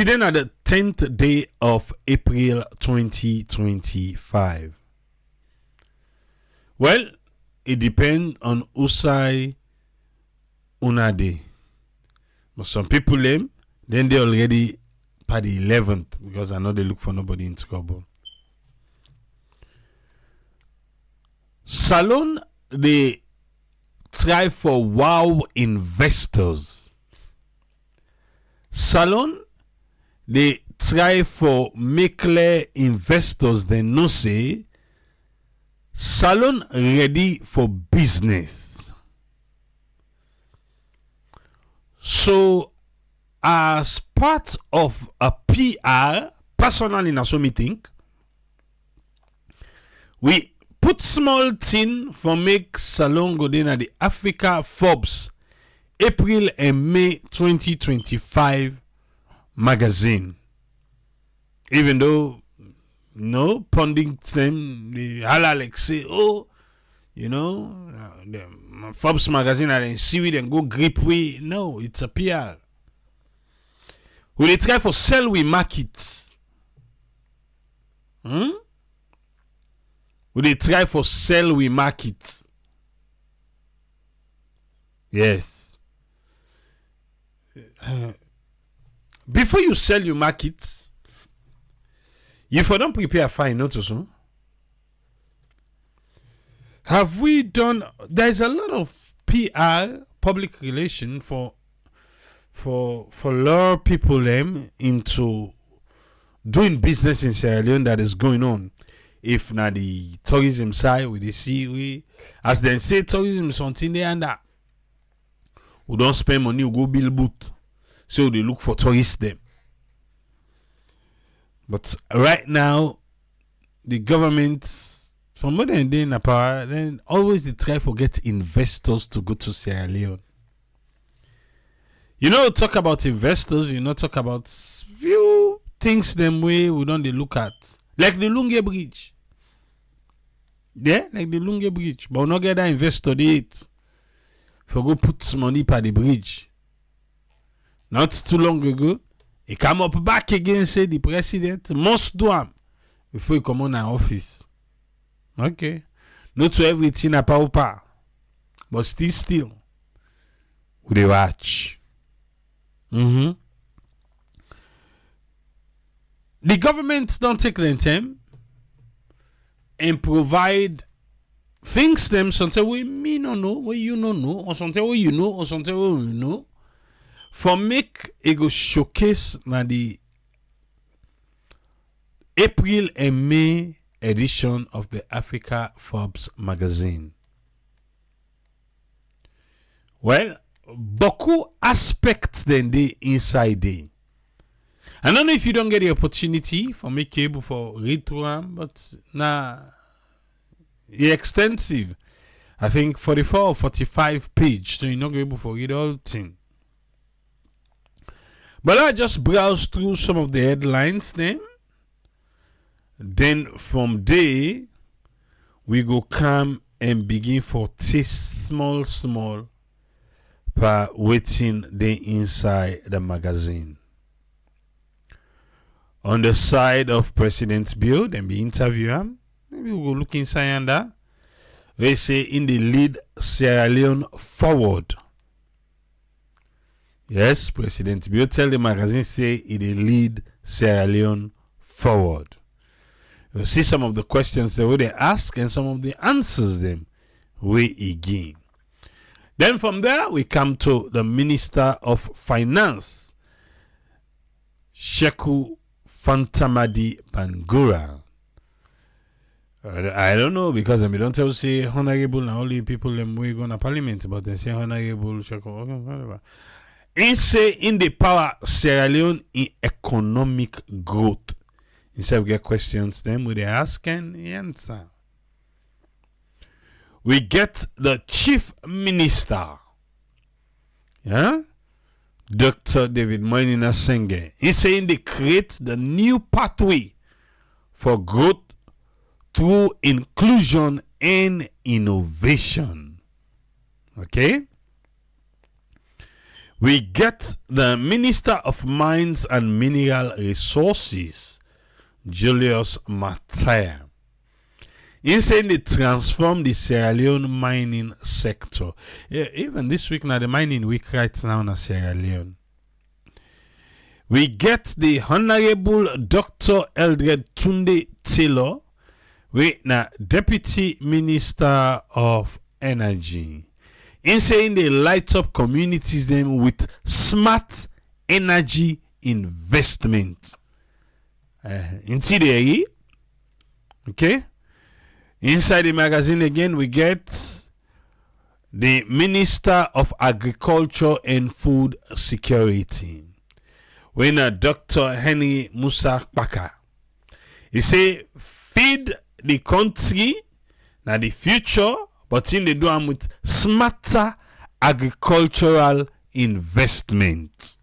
Today on the 10th day of April 2025. Well, it depends on who side una day. But some people then they already by the 11th because I know they look for nobody in trouble. Salon, they try for wow investors. Salon, they try for make clear investors they know say Salon ready for business. So as part of a PR, personally na so me think, we put small thing for make Salon go in at the Africa Forbes April and May 2025 magazine. Even though no pundit them the halal say, oh, you know, the Forbes magazine and see we then go grip we. No, it's a PR. Will they try for sell we markets? Will they try for sell we markets? Yes. Before you sell your market, you for don't prepare fine notice. Huh? Have we done? There's a lot of PR, public relation for lure people them into doing business in Sierra Leone that is going on. If not the tourism side, we they see we as they say tourism is something there and that. We don't spend money, we go build boot. So they look for tourists them. But right now, the government, from more than day in power, then always they try to get investors to go to Sierra Leone. You know, talk about investors, you know, talk about few things them way we don't they look at. Like the Lunge Bridge. Yeah, like the Lunge Bridge. But we not get that investor it. For go put some money per the bridge. Not too long ago, he come up back again say the president must do him before he come on our office. Okay. Not to everything a power, but still, we dey watch. The government don't take their time and provide things them something we me no know, what you no know, or something what you know, or something what you know. For make it go showcase na the April and May edition of the Africa Forbes magazine. Well, beaucoup aspects then they inside there. I don't know if you don't get the opportunity for make able for read through them, but it's extensive. I think 44 or 45 page, so you're not able to read all thing. But I just browse through some of the headlines then from there we go come and begin for taste small per waiting the inside the magazine. On the side of President Bill, then we interview him. Maybe we'll go look inside and that. They say in the lead Sierra Leone forward. Yes, President Bill tell the magazine say it lead Sierra Leone forward. You see some of the questions that they ask and some of the answers them we again. Then from there we come to the Minister of Finance, Sheku Fantamadi Bangura. I don't know because they don't tell say honorable and only people them we go to parliament, but they say honorable Sheku. Whatever. He say in the power Sierra Leone in economic growth. Instead of get questions, then we ask and answer. We get the Chief Minister, Dr. David Moinina Senge. He's saying they create the new pathway for growth through inclusion and innovation. Okay? We get the Minister of Mines and Mineral Resources, Julius Mataya. He said they transform the Sierra Leone mining sector. Yeah, even this week now, the mining week right now in Sierra Leone. We get the Honorable Dr. Eldred Tunde Taylor, we na Deputy Minister of Energy. In saying they light up communities them with smart energy investment. Okay. Inside the magazine again, we get the Minister of Agriculture and Food Security. When Dr. Henry Musa Baka, he say feed the country now the future, but in the do am with smarter agricultural investment.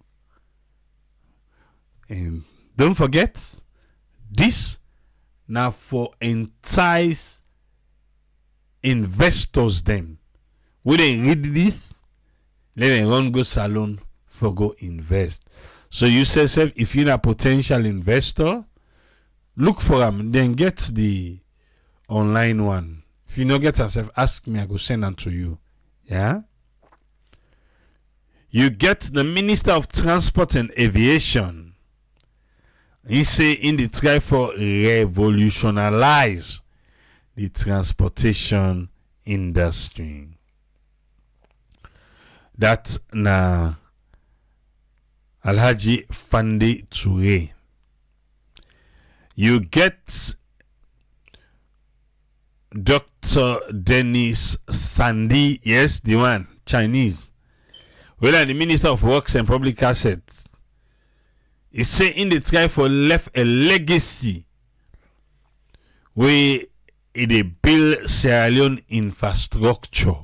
Don't forget, this now for entice investors them. When they read this, let them run go salon for go invest. So you say, if you're a potential investor, look for them, then get the online one. If you don't get yourself, ask me, I go send them to you. Yeah? You get the Minister of Transport and Aviation. He say in the try for revolutionize the transportation industry. That na Alhaji Fandi Toure. You get Dr. Dennis Sandi, yes, the one, Chinese. Well, the Minister of Works and Public Assets. He say in the try for left a legacy where they build Sierra Leone infrastructure.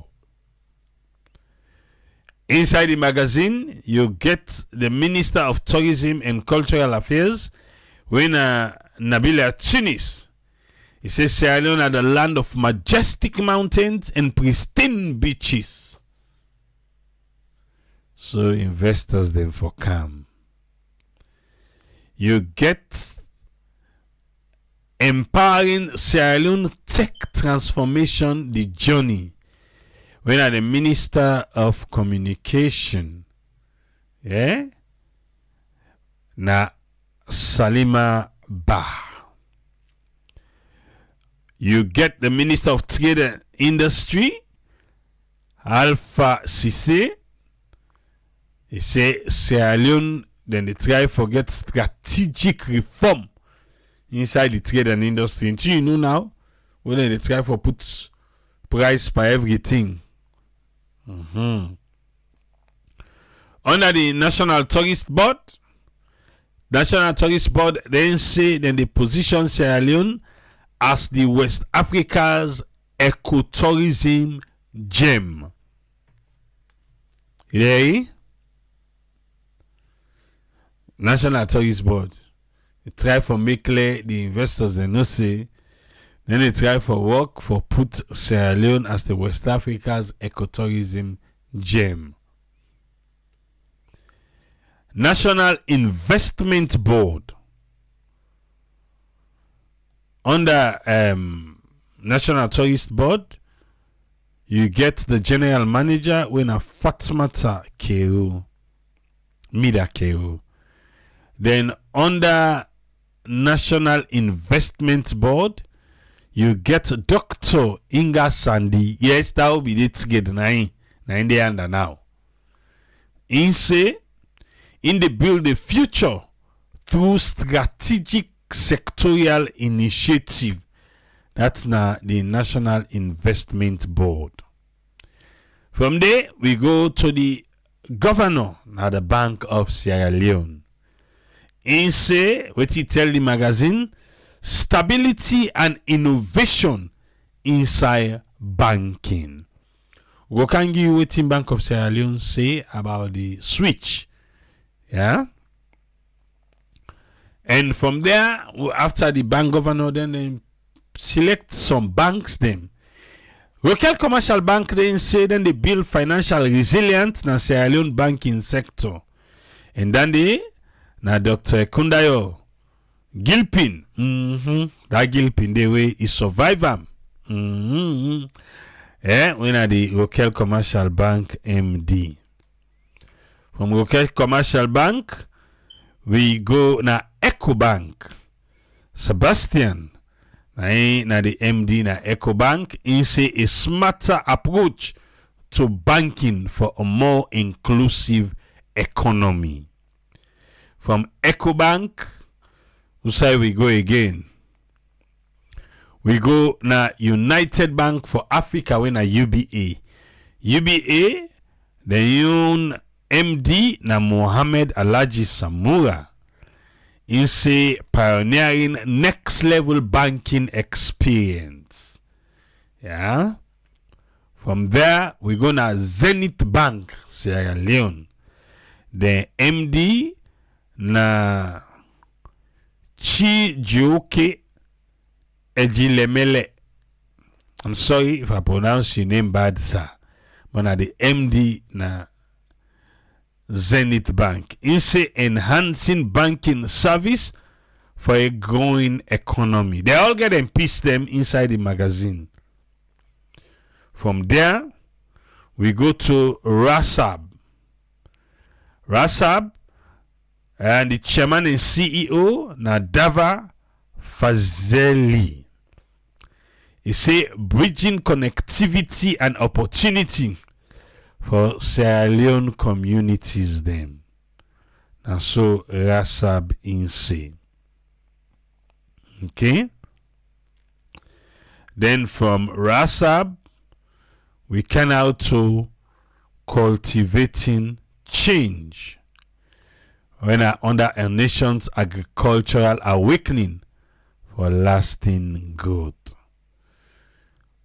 Inside the magazine, you get the Minister of Tourism and Cultural Affairs, when Nabila Tunis. He says Sierra Leone are the land of majestic mountains and pristine beaches. So investors then for come. You get empowering Sierra Leone tech transformation, the journey. When the Minister of Communication, yeah, na Salima Bah. You get the Minister of Trade and Industry, Alpha Cisse. He say Sierra Leone, then they try forget strategic reform inside the trade and industry. Until you know now, when they try for put price by everything. Under the National Tourist Board, then say then they position Sierra Leone as the West Africa's ecotourism gem. You hear? National Tourist Board. They try for make clear the investors they no say. Then they try for work for put Sierra Leone as the West Africa's ecotourism gem. National Investment Board. Under National Tourist Board, you get the General Manager when a Fatmata Keu, Mida Keu. Then under National Investment Board, you get Dr. Inga Sandi. Yes, that will be the ticket 9 day under now. In say, in the build the future through strategic sectorial initiative. That's now the National Investment Board. From there, we go to the governor at the Bank of Sierra Leone. In say, what he tell the magazine, stability and innovation inside banking. We can give you what Bank of Sierra Leone say about the switch. Yeah. And from there, after the bank governor, then they select some banks them Local commercial bank then say then they build financial resilience na Sierra Leone banking sector. And then they na Dr. Kundayo Gilpin. That Gilpin the way he survive am. We na the local commercial bank MD. From local commercial bank we go na EcoBank. Sebastian na the MD na EcoBank. He say a smarter approach to banking for a more inclusive economy. From EcoBank, where we go again. We go na United Bank for Africa when na UBA. UBA, the own MD na Mohammed Alaji Samura. He say pioneering next level banking experience. Yeah. From there, we go na Zenith Bank, Sierra Leone. The MD na Chijioke Ejilemele. I'm sorry if I pronounce your name bad, sir. But na the MD na Zenith Bank. He say enhancing banking service for a growing economy. They all get and piece them inside the magazine. From there, we go to Rasab. Rasab and the chairman and CEO Nadava Fazeli. He say bridging connectivity and opportunity for Sierra Leone communities them. And so Rasab in say. Okay. Then from Rasab, we can out to cultivating change. When under a nation's agricultural awakening for lasting growth.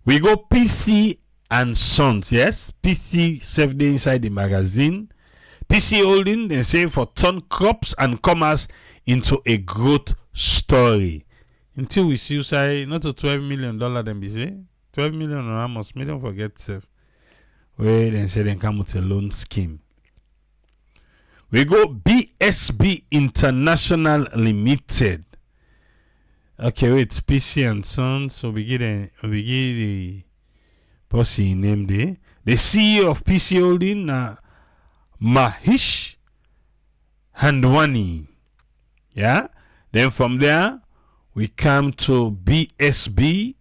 We go PC and Sons, yes. PC 7 day inside the magazine. PC Holding, they say for turn crops and commerce into a growth story. Until we see, say, not a $12 million, then be say. 12 million or almost million forget self. Where then say they come with a loan scheme. We go BSB International Limited. Okay, wait, PC and Sons. So we get the posse name there. The CEO of PC Holding Mahish Handwani. Yeah. Then from there we come to BSB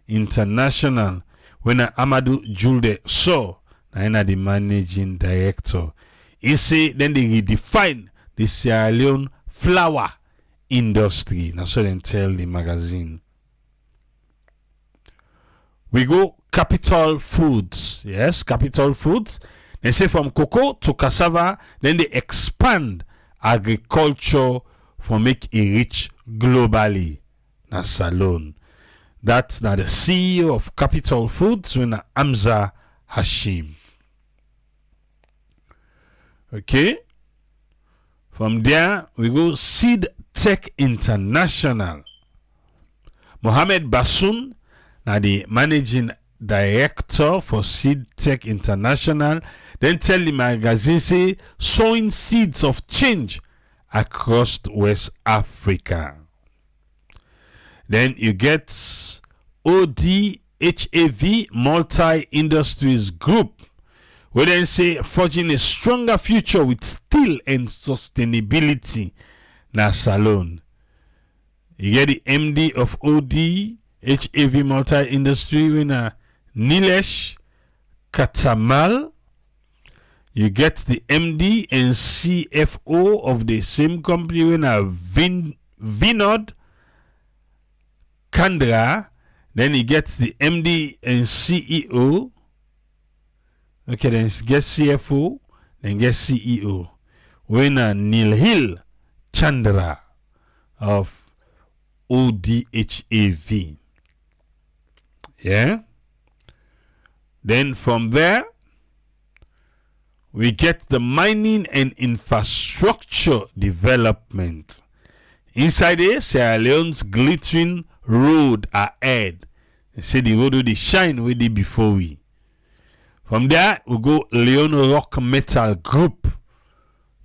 International when Amadou Julde So na the managing director. He say then they redefine the Sierra Leone flour industry. That's what they tell the magazine. We go Capital Foods. Yes, Capital Foods. They say from cocoa to cassava, then they expand agriculture for make it rich globally. That's alone. That's now the CEO of Capital Foods, when Amza Hashim. Okay. From there, we go Seed Tech International. Mohammed Bassoun, now the managing director for Seed Tech International, then tell the magazine say sowing seeds of change across West Africa. Then you get ODHAV Multi Industries Group, where they say forging a stronger future with steel and sustainability. Na salon. You get the MD of ODHAV Multi Industry, when Nilesh Katamal. You get the MD and CFO of the same company, when Vinod Kandra. Then he gets the MD and CEO. Okay, then he gets CFO, then gets CEO. When Nilhil Chandra of ODHAV. Yeah. Then from there, we get the mining and infrastructure development. Inside here, Sierra Leone's glittering road ahead. They say the road they shine where they before we. From there, we go Leone Rock Metal Group.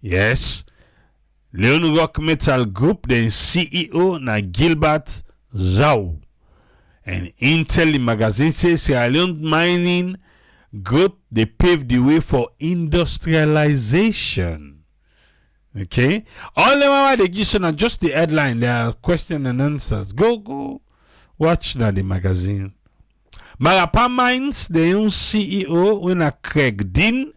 Yes. Leone Rock Metal Group, then CEO na Gilbert Zhao. And Intel the magazine says Sierra Leone mining growth, they paved the way for industrialization. Okay? All the while they give you just the headline, there are questions and answers. Go watch that the magazine. Marapa Mines, the own CEO, when Craig Dean,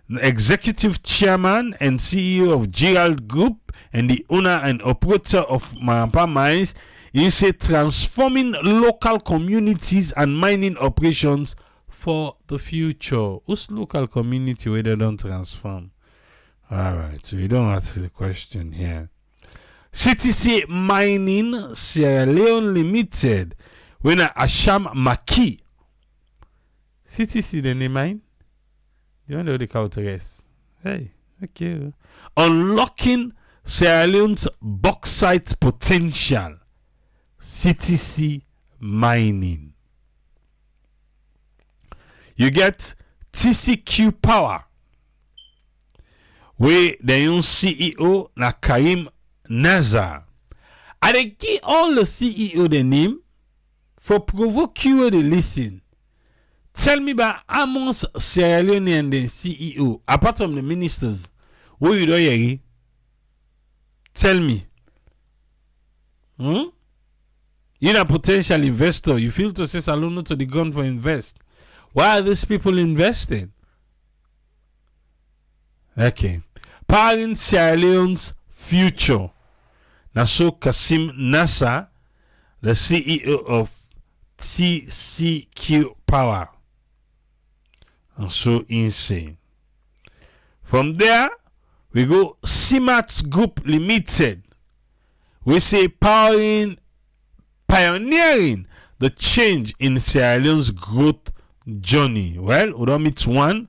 executive chairman and CEO of Gerald Group and the owner and operator of Marapa Mines, he said transforming local communities and mining operations for the future. Whose local community where they don't transform? Alright, so you don't ask the question here. CTC Mining Sierra Leone Limited, when Asham Maki. CTC the name mine? You want to the cow to rest? Hey, okay. Unlocking Sierra Leone's bauxite potential. CTC Mining. You get TCQ Power, where the young CEO na Karim Nazar. I dey give all the CEO the name for provoke you to listen. Tell me about amongst Sierra Leone and the CEO, apart from the ministers, who you don't hear? Tell me. You're a potential investor. You feel to say Salono to the gun for invest. Why are these people investing? Okay. Powering Sierra Leone's future. Naso Kasim Nassa, the CEO of TCQ Power. And so insane. From there, we go CMAT Group Limited. We say pioneering the change in Sierra Leone's growth journey. Well, we don't meet one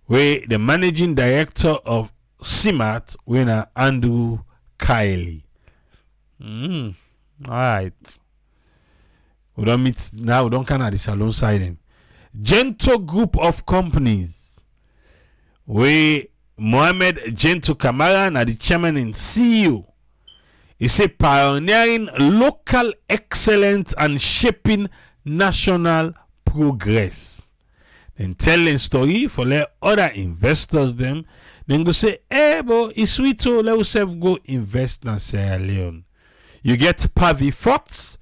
where the managing director of CMAT, winner Andrew Kiley. All right. We don't meet now. We don't kind of this alongside them. Gento Group of Companies, where Mohamed Gento Kamara na the chairman and CEO. He say pioneering local excellence and shaping national progress. Then telling story for let other investors them. Then go say, but it's sweet so let us go invest in Sierra Leone. You get Pavi Forts,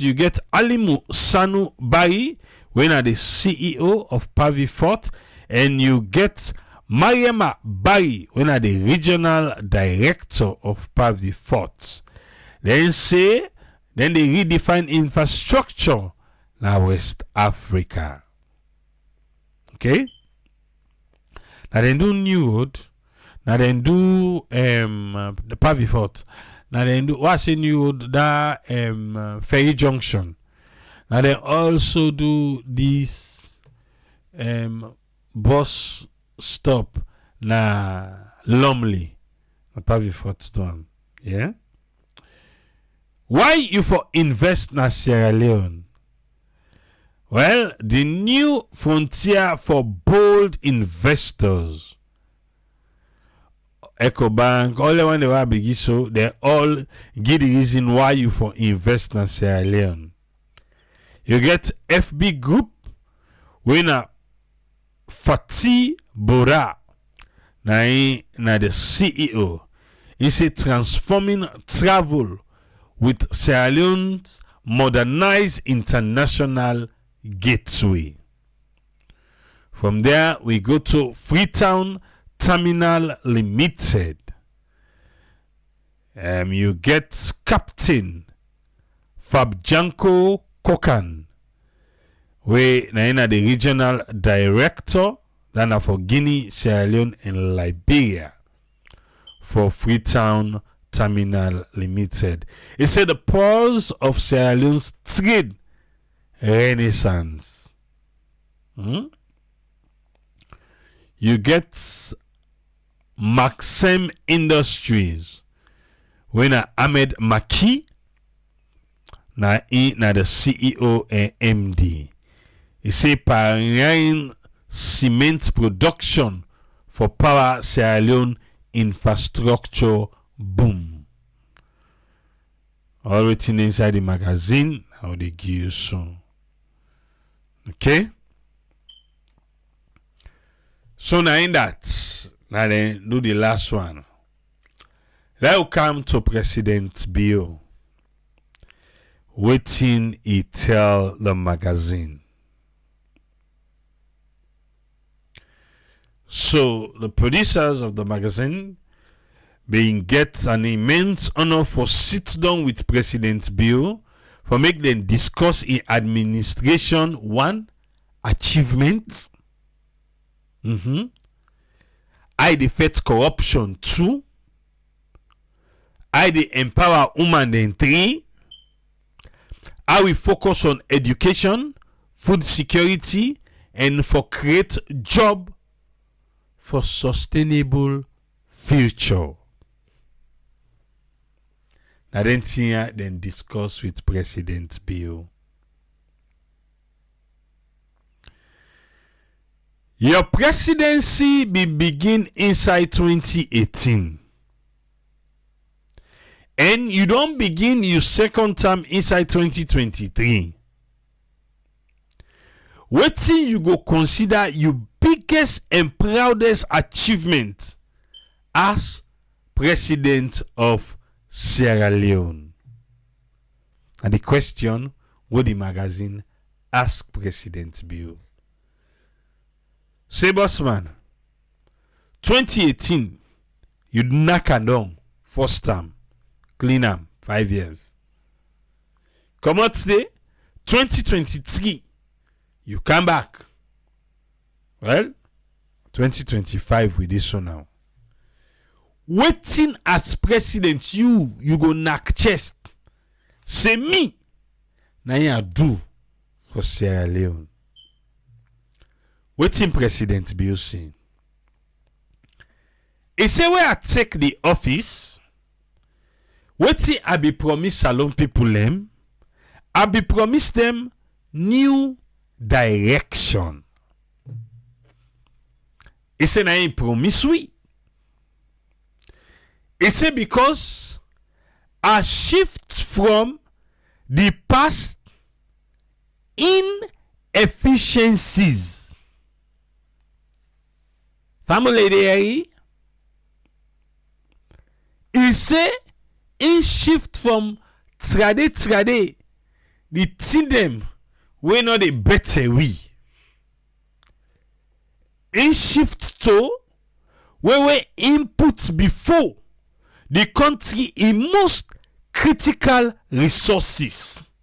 you get Alimu Sanu Bari, when are the CEO of Pavi Fort, and you get Mariama Bari, when are the regional director of Pavi Fort. Then they redefine infrastructure now West Africa. Okay? Now they do New Road. Now they do the Pavi Fort. Now they do what's in New Road, that Ferry Junction. Now they also do this bus stop na Lumley. Pavi Fort done. Yeah. Why you for invest na Sierra Leone? Well, the new frontier for bold investors. EcoBank, all the one they were big, so they all give the reason why you for invest in Sierra Leone. You get FB Group, winner Fatih Bora, na the CEO. He say transforming travel with Sierra Leone's modernized international gateway. From there, we go to Freetown Terminal Limited. You get Captain Fabjanko Kokan, where na the regional director than for Guinea, Sierra Leone, and Liberia for Freetown Terminal Limited. He said the pulse of Sierra Leone's trade renaissance. You get Maxim Industries, when Ahmed Maki, na the CEO and MD. He say pioneering cement production for power Sierra Leone infrastructure boom. All written inside the magazine. How they give you soon. Okay. So now in that, now then do the last one. Let's come to President Bio. Waiting he tell the magazine. So the producers of the magazine being get an immense honor for sit down with President Bio for make them discuss in administration one achievements. I defeat corruption 2. I dey empower women then 3. I will focus on education, food security, and for create job for sustainable future. Now then discuss with President Bio. Your presidency begin inside 2018. And you don't begin your second term inside 2023. Wetin you go consider your biggest and proudest achievement as president of Sierra Leone? And the question what the magazine ask President Bio. Say, bossman, 2018, you knock and down first term, clean am 5 years. Come out today, 2023, you come back. Well, 2025 with this one now. Waiting as president, you go knock chest. Say me, now you do for Sierra Leone. Waiting President Bio say. He say when I take the office, waiting I be promise Salon people them, I be promise them new direction. He say na him promise we. He say because I shift from the past inefficiencies. Family there, he say he shift from trade the thing them we not the better we. He shift to where we input before the country in most critical resources.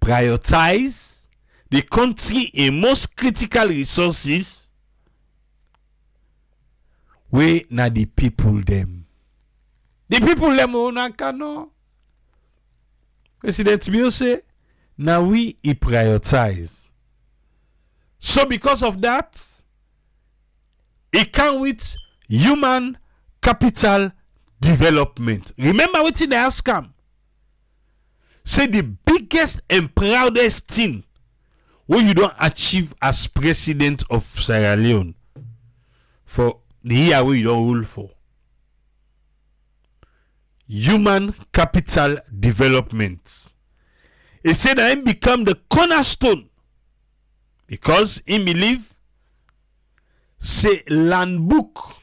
Prioritize the country in most critical resources. We na the people them. The people them on cano. President Bio say, now we prioritize. So because of that, it come with human capital development. Remember what they ask him? Say the biggest and proudest thing what you don't achieve as president of Sierra Leone for the year where you don't rule for. Human capital development. He said that him become the cornerstone because he believe say land book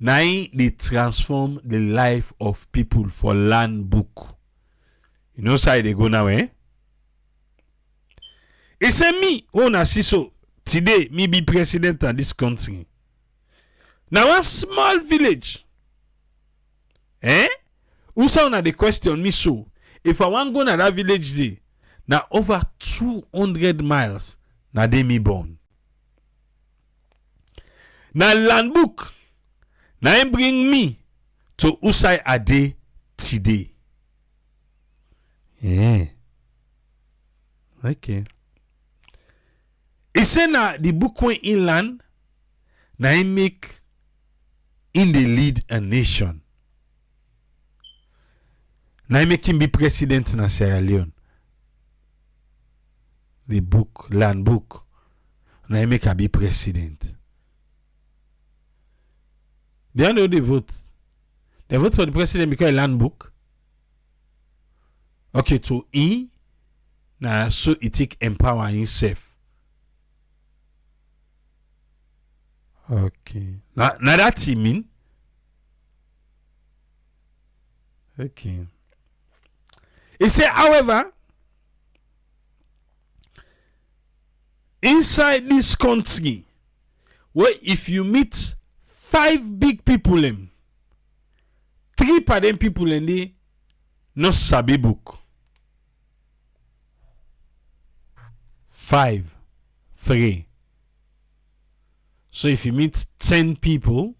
now they transform the life of people for land book. You know how they go now, eh? He said me, oh see so today me be president of this country. Now one small village. Eh? Who sound the question me so? If I want go na that village day, now over 200 miles, na they me born. Now land book, now him bring me to Usai Ade today. Yeah. Okay. He say na the book when inland, na him make in the lead a nation. Now make him be president in Sierra Leone. The book, land book. Now make him be president. They don't know they vote. They vote for the president because of land book. Okay, to he now so it take empower himself. Okay. Now that he mean. Okay. He said, however, inside this country, where if you meet 5 big people, 3 of them people and they no sabi book. 5, 3. So if you meet 10 people,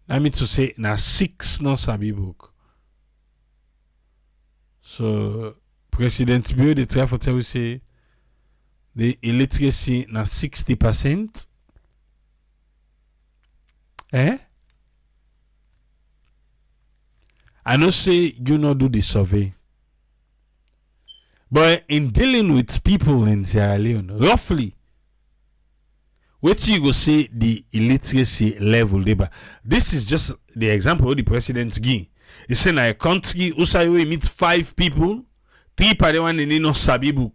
that means to say now 6 no sabi book. So President Bio de try for tell you say the illiteracy na 60%. I know say you not do the survey. But in dealing with people in Sierra Leone, roughly, what you go say the illiteracy level there. This is just the example of the president give. He say na a country who say we meet 5 people, 3 of them one they no sabi book.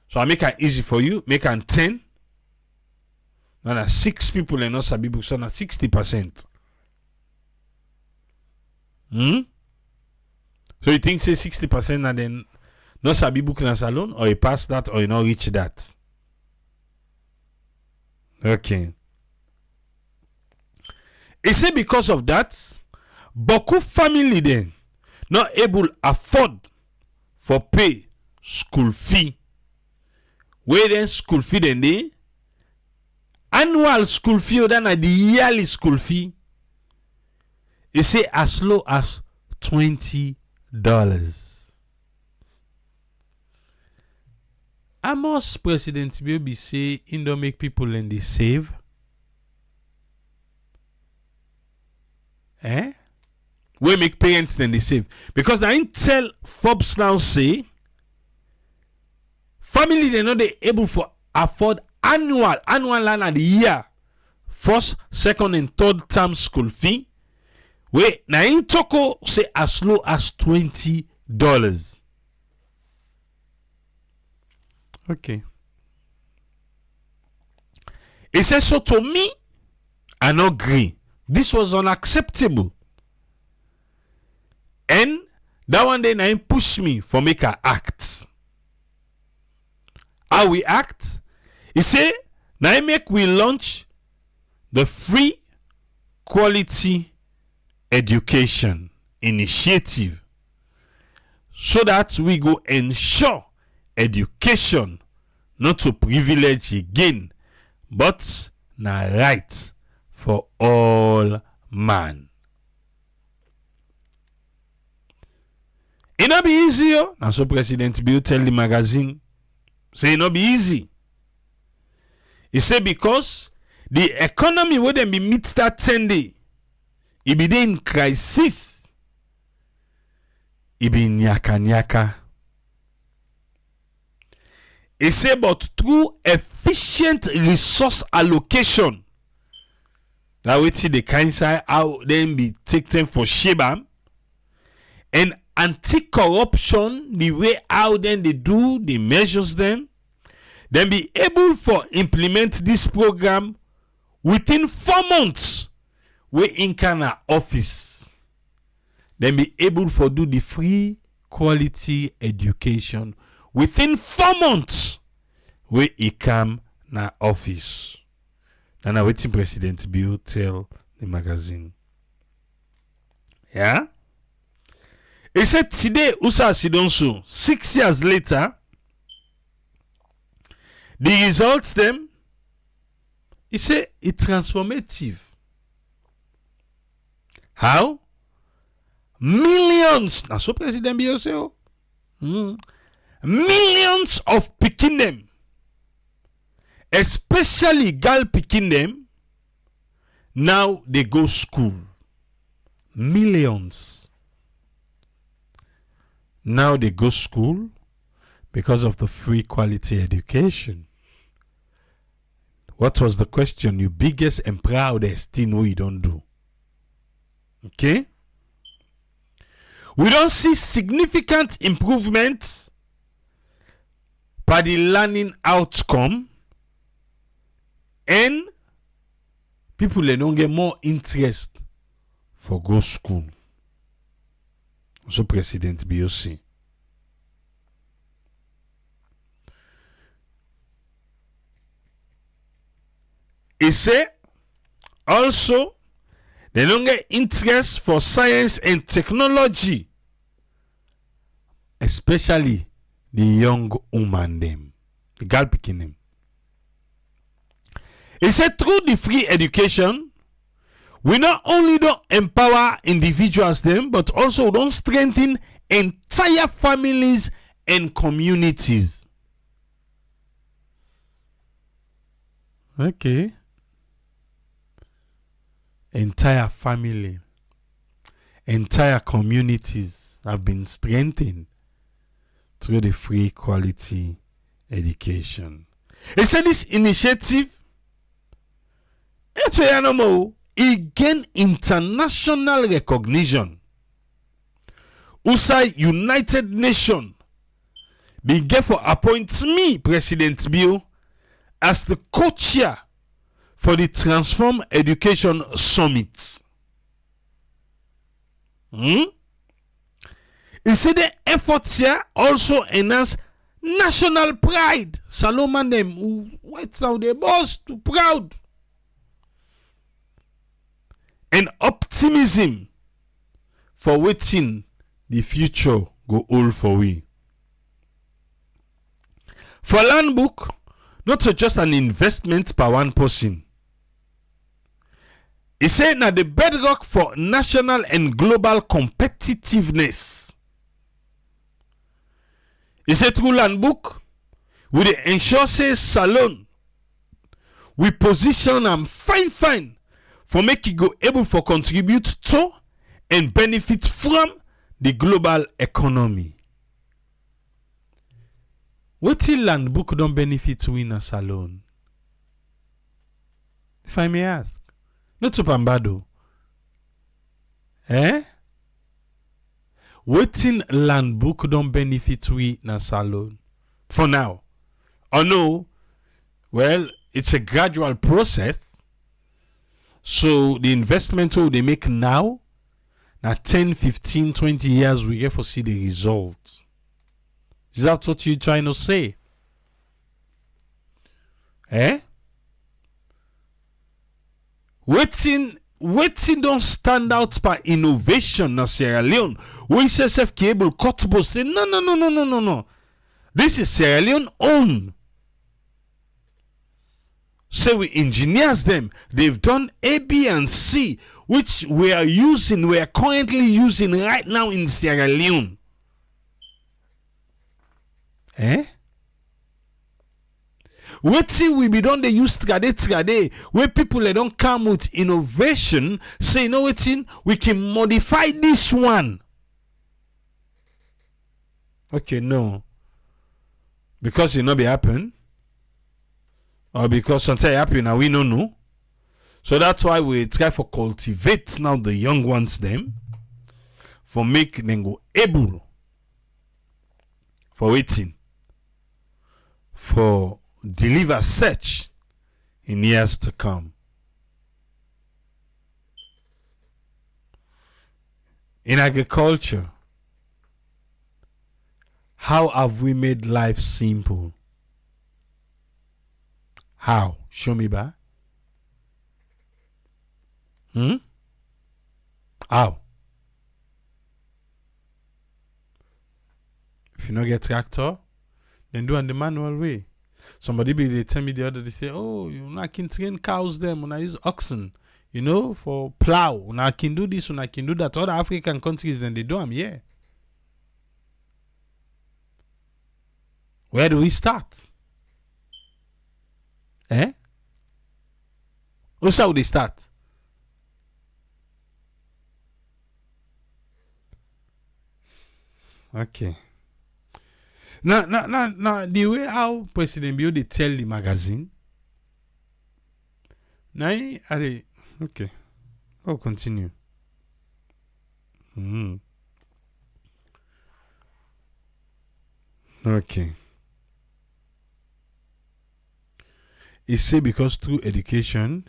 So I make it easy for you, make it 10. Now na 6 people and no sabi book, so na 60%. So you think say 60% and then no sabi book in a salon, or you pass that or you not reach that? Okay. He said because of that, beaucoup family then not able afford for pay school fee. Where then school fee then they annual school fee or than the yearly school fee. He say as low as $20. Amos President Baby say in don't make people and they save. We make parents then they save. Because I ain't tell Forbes now say family they not they able for afford annual land at the year. First, second, and third term school fee. Wait, now in Toko say as low as $20. Okay. It says so to me, I not agree. This was unacceptable. And that one day now push me for make her act. How we act? He say now make we launch the free quality education initiative so that we go ensure education not to privilege again but na right for all man. It not be easy, yo. Now so President Bill tell the magazine say it not be easy. He say because the economy where them be meet that 10 day, it be in crisis. It be nyaka. He say but through efficient resource allocation, that we see the kind side how them be taken for Shebam, and anti-corruption, the way how then they do the measures them, then be able for implement this program within 4 months. We in Canada office, then be able for do the free quality education within 4 months. We come na office. And I waiting President Bill tell the magazine. Yeah. He said today Usa Sidonso 6 years later, the results them. He said it's transformative. How? Millions. Now so President Bill say, millions of picking them, especially girl picking them, now they go school. Millions. Now they go school because of the free quality education. What was the question? Your biggest and proudest thing we don't do. Okay? We don't see significant improvements by the learning outcome, and people they don't get more interest for go school. So President BOC. He say also they don't get interest for science and technology, especially the young woman them, the girl picking them. He said through the free education, we not only don't empower individuals them, but also don't strengthen entire families and communities. Okay. Entire family, entire communities have been strengthened through the free quality education. He said this initiative, it gained international recognition. USA United Nations began for appoint me, President Bio, as the co-chair for the Transform Education Summit. He said the efforts here also enhance national pride. Salomon them who white now they boss too proud. And optimism for waiting the future go all for we. For land book, not just an investment per one person. He said now the bedrock for national and global competitiveness. He said through land book, with the ensure say salon, we position them fine for make it go able for contribute to and benefit from the global economy. What till land book don't benefit we in a salon? If I may ask. Not to Pambado. Waiting land book don't benefit we in a salon. For now. Oh no. Well, it's a gradual process. So the investment they make now, 10, 15, 20 years, we get to see the results. Is that what you're trying to say? Waiting don't stand out by innovation na Sierra Leone. We say self cable cut bus say no. This is Sierra Leone own. Say we engineers them. They've done A, B, and C, which we are currently using right now in Sierra Leone. Waiting we be done they use trade where people they don't come with innovation, say no waiting, we can modify this one. Okay, no. Because it not be happen. Or because something happen and we don't know. So that's why we try for cultivate now the young ones them. For make them go able. For waiting. For deliver such in years to come. In agriculture, how have we made life simple? How? Show me ba. How? If you not get tractor, then do it the manual way. Somebody they tell me the other day say, oh, I can train cows them when I use oxen, for plow. When I can do this, when I can do that. Other African countries then they do them, yeah. Where do we start? What's how they start? Okay. Now, the way how President Bio they tell the magazine. Now, are they okay? I'll continue. Okay. He say because through education,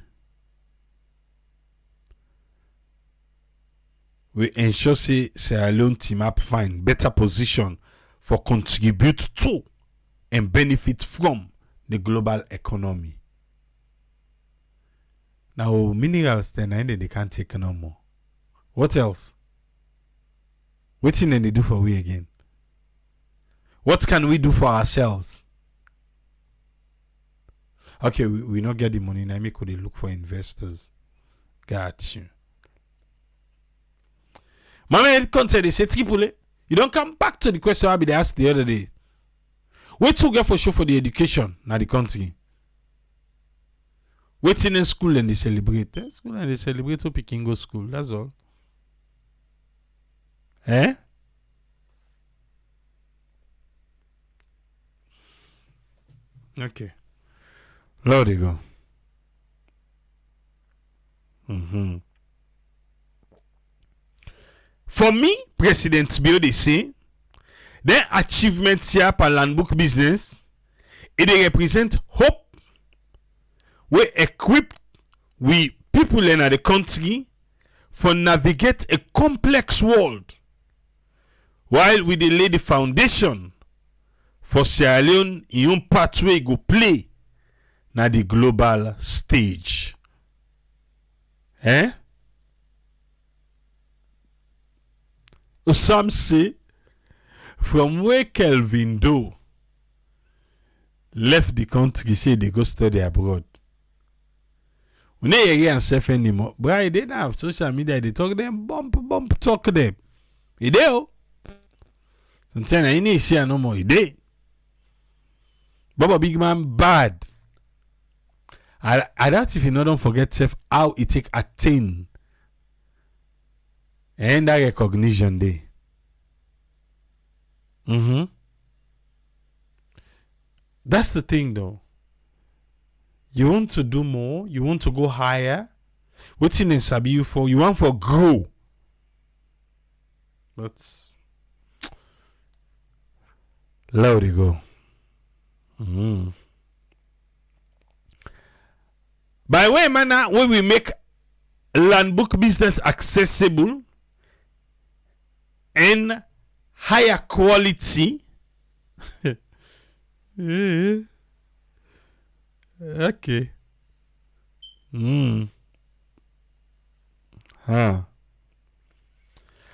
we ensure say Sierra Leone team up find better position for contribute to and benefit from the global economy. Now minerals then they can't take no more. What else? What thing they do for we again? What can we do for ourselves? Okay, we not get the money. Now could they look for investors? Got you. My man content they say triple. You don't come back to the question I be asked the other day. Wait to get for show for the education now the country. Waiting in school and they celebrate. School and they celebrate to picking go school. That's all. Eh? Okay. Lord you go. For me, President Bio they say their achievements here per land book business, it they represent hope. We equip we people in the country for navigate a complex world, while we dey lay the foundation for Sierra Leone in own pathway go play na the global stage. Some say from where Kelvin Doe left the country, say they go study abroad. We don't hear yourself anymore. But they don't have social media. They talk them, bump, talk them. You do. Sometimes I need to see no more. You do. Baba Big Man bad. I doubt if you don't forget self how it take attain and that recognition day. That's the thing though. You want to do more, you want to go higher. What's in sabi you for? You want for grow. But let it go. By way manner, when we make land book business accessible and higher quality. Okay.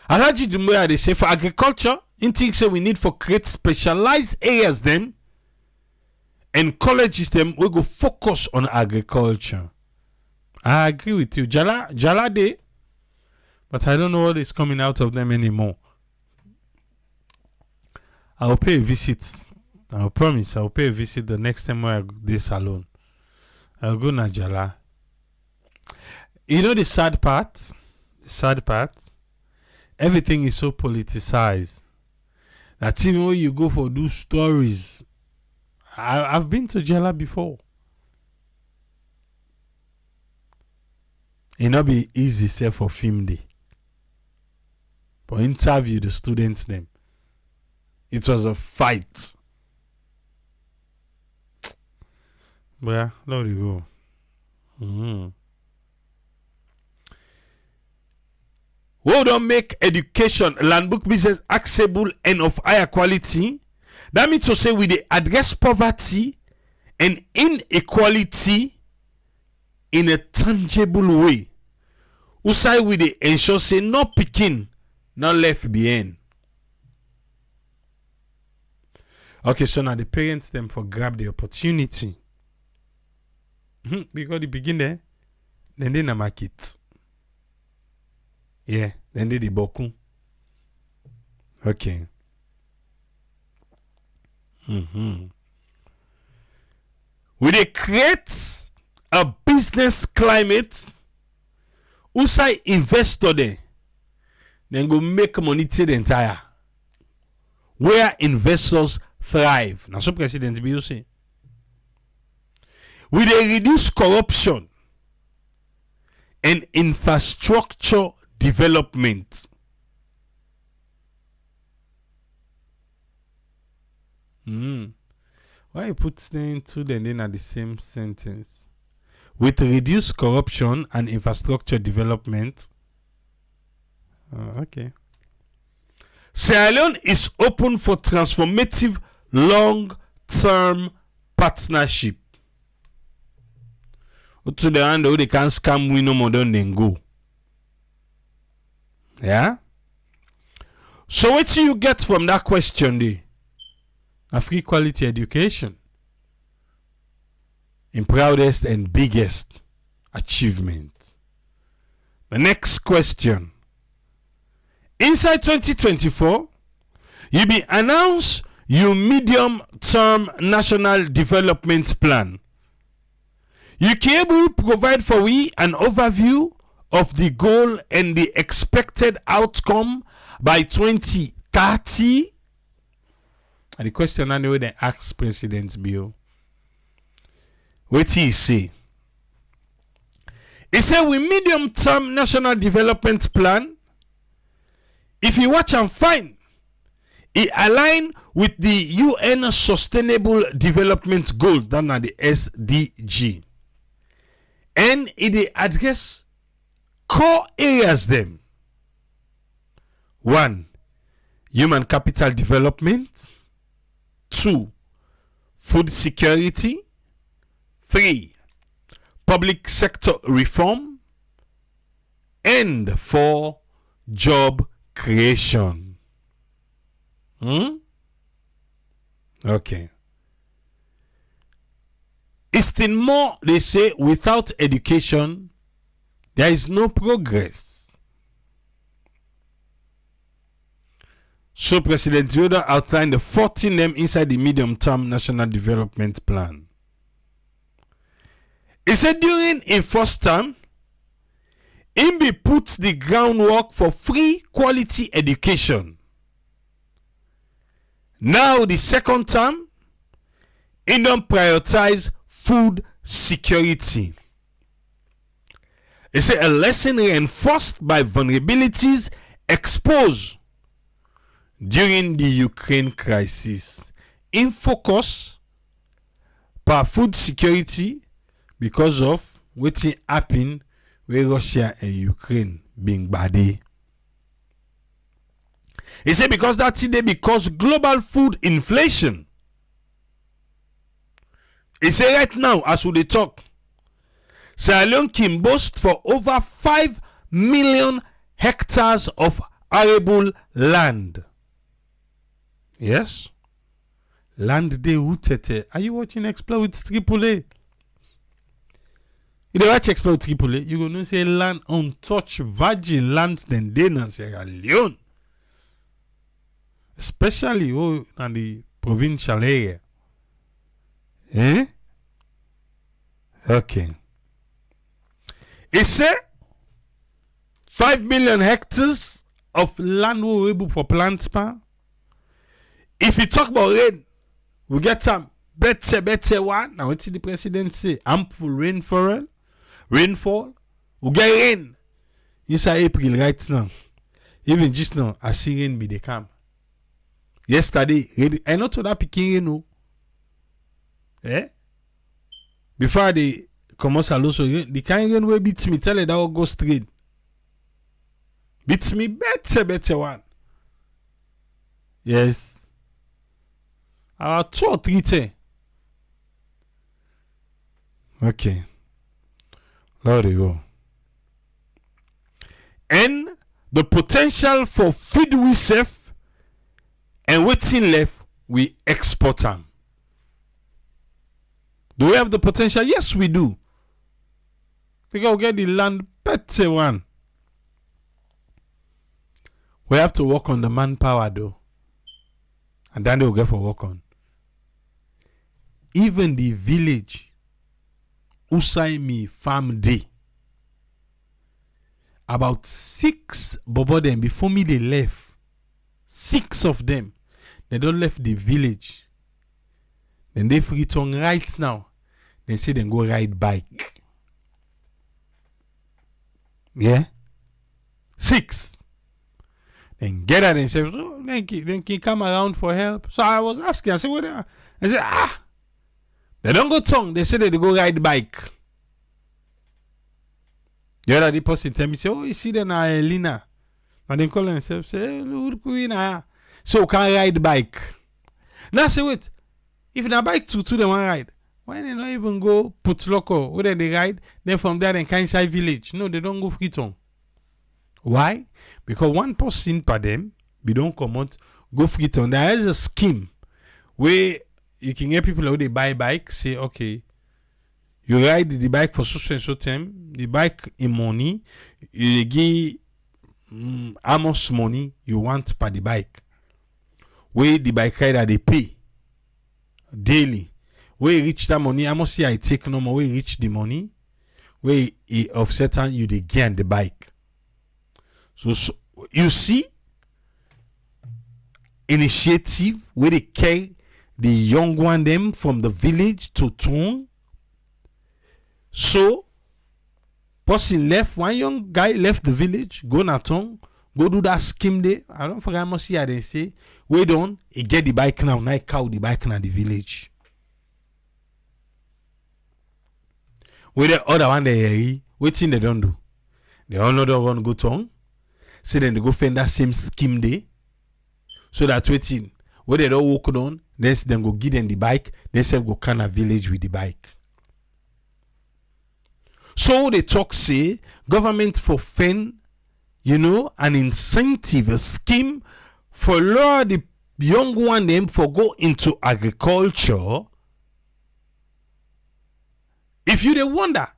Alaji Dumbuya they say for agriculture, in things say we need for create specialized areas them and colleges them we go focus on agriculture. I agree with you. Jala day, but I don't know what is coming out of them anymore. I'll pay a visit. I promise I'll pay a visit the next time I go this salon. I'll go to Jala. You know the sad part? Everything is so politicized that even when you go for those stories, I've been to Jala before. It not be easy say for film day. But interview the students them. It was a fight. But yeah, there you go. We don't make education, land book business accessible and of higher quality. That means to say we dey address poverty and inequality in a tangible way. Usai we dey ensure say no pikin, not left behind. Okay, so now the parents them for grab the opportunity. Because they begin there, then they na market. Yeah, then they the boku. Okay. We dey create a business climate. Usai investor there, then go make money till the entire. where investors thrive. Now, so President Bill say, will they reduce corruption and infrastructure development? Why you put them two then at the same sentence? With reduced corruption and infrastructure development. Okay. Sierra Leone is open for transformative long-term partnership. To the end, they can scam we no more than then go. Yeah? So what do you get from that question there? A free quality education. In proudest and biggest achievement. The next question. Inside 2024, you be announce your medium-term national development plan. You can able provide for we an overview of the goal and the expected outcome by 2030. And the question anyway they ask President Bill. What he say? He said with medium-term national development plan, if you watch and find, it align with the UN Sustainable Development Goals, that are the SDG. And it address core areas them. 1. Human capital development. 2. Food security. 3. Public sector reform. And 4. Job creation. Okay. It's still more, they say, without education, there is no progress. So President Yoda outlined the 14 names inside the medium-term national development plan. He said during a first term, IMBI puts the groundwork for free quality education. Now the second term, it don't prioritize food security. It's a lesson reinforced by vulnerabilities exposed during the Ukraine crisis. In focus per food security because of what happened with Russia and Ukraine being bad. He said because that's it because global food inflation. He said right now, as we talk, Sierra Leone can boast for over 5 million hectares of arable land. Yes? Land de Utete. Are you watching Explore with Tripoli? You watch Explore with Tripoli, you're going to say land untouched virgin lands than they in Sierra Leone. Especially in the provincial area. Eh? Okay. It said 5 million hectares of land we were able for plant span. If you talk about rain, we get some better one. Now what did the president say? Ample rainfall. We get rain. Inside April right now. Even just now, I see rain be the camp. Yesterday, I not to that picking rain. Eh? Before they come out also, the kind of way beats me, tell it that will go straight. Beats me better one. Yes. Our 2 or 3 10. Okay. There you go. And the potential for feed we save and waiting left, we export them. Do we have the potential? Yes, we do. Because we get the land better one. We have to work on the manpower though. And then they'll get for work on. Even the village Usaimi farm day. About 6 bobo them before me they left. 6 of them. They don't left the village. Then they free tongue right now. They say they go ride bike. Yeah. 6. Then get out and say, oh, then he come around for help. So I was asking, I said, what? I said, they don't go tongue. They say they go ride bike. The other person tell me, say, oh, you see them Elena. And they call themselves, say, look, so can ride bike. Now say, wait, if na bike two them want ride, why they not even go put loco where they ride? Then from there they can inside village. No, they don't go Freetown. Why? Because one person per them, we don't come out, go Freetown. There is a scheme where you can get people who they buy bike, say, okay, you ride the bike for so and so time, the bike in money, you give how much money you want per the bike. Where the bike rider they pay daily. Where you reach that money, how much I take no more, where you reach the money, where it offset and you they gain the bike. So you see initiative where they carry the young one them from the village to town. So person left, one young guy left the village, go na town, go do that scheme there. I don't forget how much here they say. Wait on, he get the bike now. Now he cow the bike now the village. With the other one they waiting they don't do. They all know they want go town. So then they go find that same scheme there. So that waiting. Where they don't walk on, then go give them the bike, then say go kind of village with the bike. So they talk say government for fend, an incentive, a scheme for lure the young one them for go into agriculture. If you dey wonder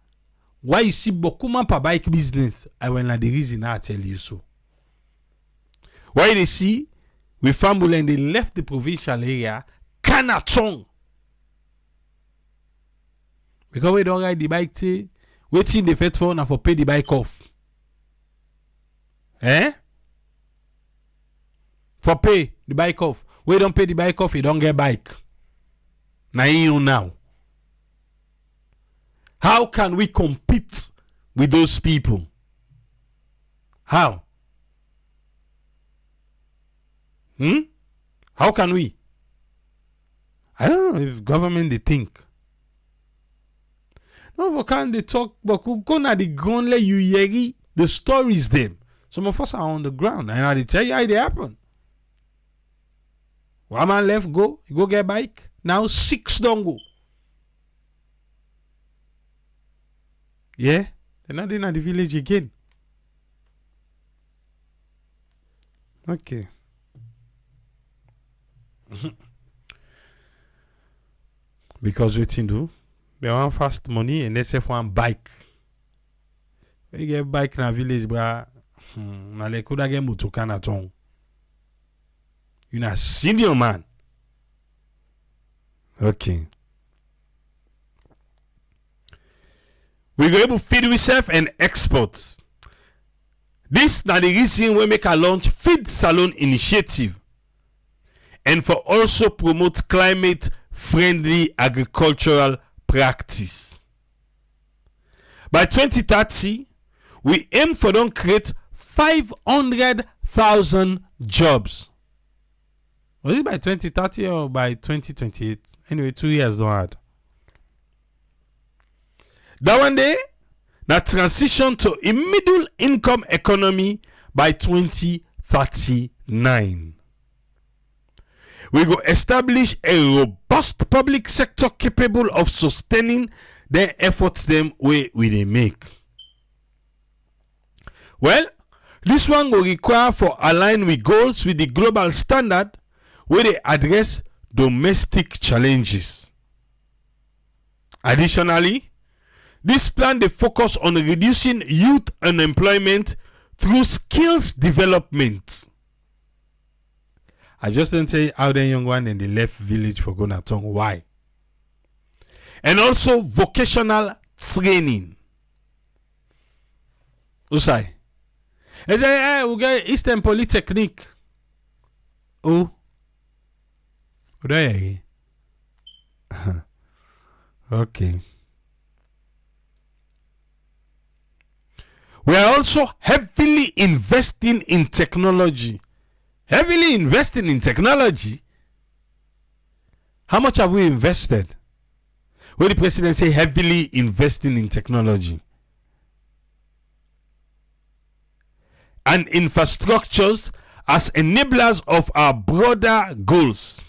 why you see Bokuma per bike business, I will not the reason I tell you so. Why they see with family and they left the provincial area, Canatong. Because we don't ride the bike today. Waiting the fed for now for pay the bike off. For pay the bike off. We don't pay the bike off, you don't get bike. Now. How can we compete with those people? How? How can we? I don't know if government they think. No, but can they talk? But who gonna the ground let you hear the stories them? Some of us are on the ground and I tell you how they happen. One man left go, you go get bike. Now 6 don't go. Yeah, they're not in the village again. Okay. Because we do, they want fast money and they say for one bike. When you get bike in a village, bra, na le kuda get mutuka na tong. You na senior man. Okay. We go able to feed ourselves and export. This na the reason we make a launch Feed Salon initiative and for also promote climate friendly agricultural practice. By 2030, we aim for them create 500,000 jobs. Was it by 2030 or by 2028? Anyway, 2 years don't add. That one day, that transition to a middle income economy by 2039. We go establish a robust public sector capable of sustaining the efforts them way we they make. Well, this one will require for align with goals with the global standard where they address domestic challenges. Additionally, this plan they focus on reducing youth unemployment through skills development. I just didn't say how the young one and they left village for Gonatong. Why? And also vocational training. Usai. I say, hey, we get Eastern Polytechnic. Oh. Right. Okay. We are also heavily investing in technology. Heavily investing in technology? How much have we invested? When the president say heavily investing in technology and infrastructures as enablers of our broader goals.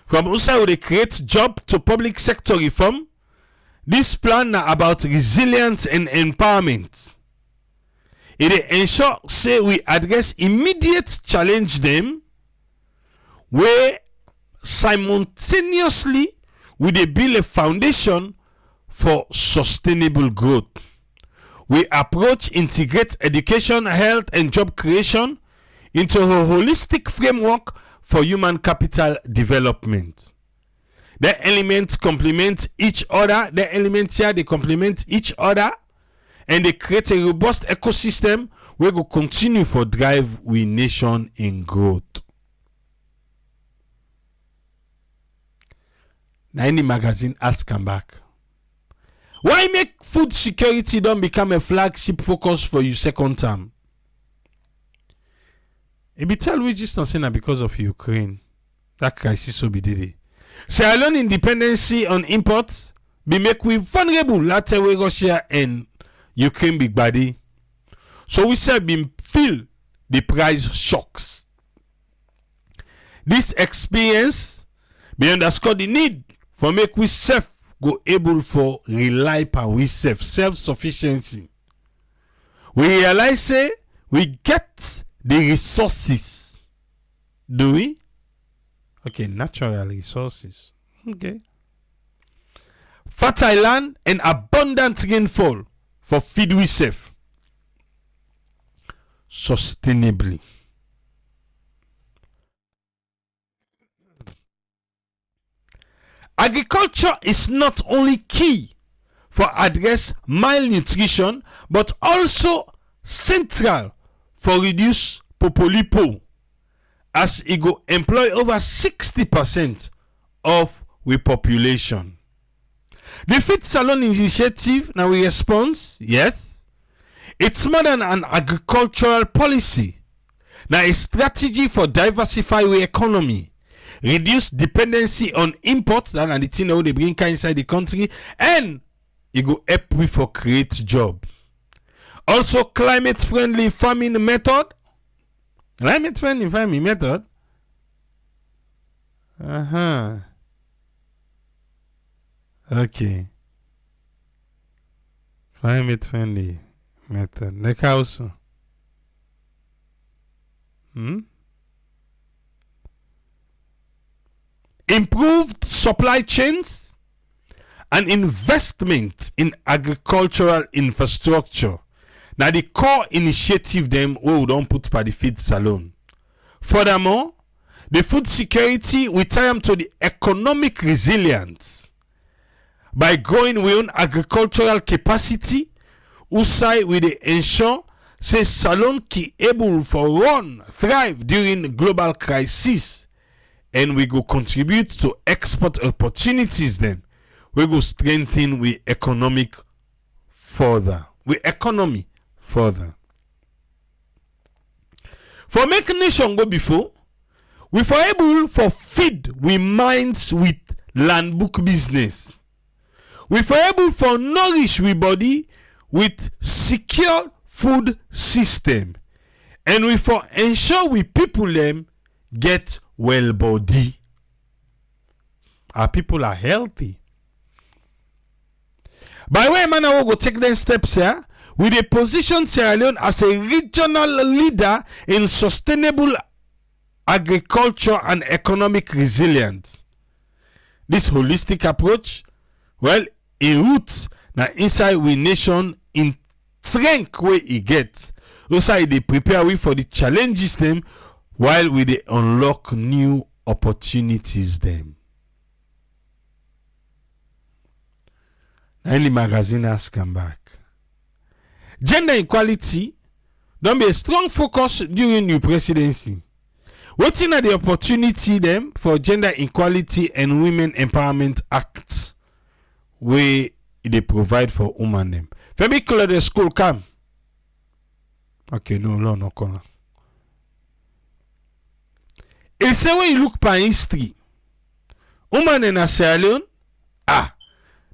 From outside we create job to public sector reform. This plan na about resilience and empowerment. It ensure say we address immediate challenge them where simultaneously we dey build a foundation for sustainable growth. We approach integrate education, health and job creation into a holistic framework for human capital development. The elements complement each other. The elements here they complement each other and they create a robust ecosystem where we continue for drive we nation in growth. Now in the magazine ask come back. Why make food security don't become a flagship focus for you second term? It be tell we just not saying that because of Ukraine. That crisis will be did it. Sierra Leone independency on imports be make we vulnerable later way Russia and Ukraine big body. So we say been feel the price shocks. This experience be underscore the need for make we self go able for rely on we self-sufficiency. We realize say we get the resources. Do we? Okay, natural resources. Okay. Fertile land and abundant rainfall for feed we self sustainably. Agriculture is not only key for address malnutrition but also central for reduce popolipo as it go employ over 60% of we population. The Feed Salon initiative now we response, yes. It's more than an agricultural policy. Now a strategy for diversify we economy, reduce dependency on imports that are the thing that they bring inside the country, and it go help we for create job. Also climate friendly farming method. Climate friendly farming method. Okay. Climate friendly method. Like also. Improved supply chains and investment in agricultural infrastructure. Now the core initiative them we don't put by the Feed Salon. Furthermore, the food security we tie them to the economic resilience by growing we own agricultural capacity. Usai we dey ensure say Salon ki able for run thrive during global crisis, and we go contribute to export opportunities. Then we go strengthen we economic further. We economy further. For make nation go before, we for able for feed we minds with land book business. We for able for nourish we body with secure food system, and we for ensure we people them get well body. Our people are healthy. By way man, I will go take them steps here. We dey position Sierra Leone as a regional leader in sustainable agriculture and economic resilience. This holistic approach, well, in roots na inside we nation in strength way e get. Also, they prepare we for the challenges them while we dey unlock new opportunities them. Now the magazine has come back. Gender equality don't be a strong focus during new presidency. Wetin are the opportunity them for Gender Equality and Women Empowerment Act wey they provide for women them? Femi call the school come. Okay, no call. It say when you look by history, women in Sierra Leone,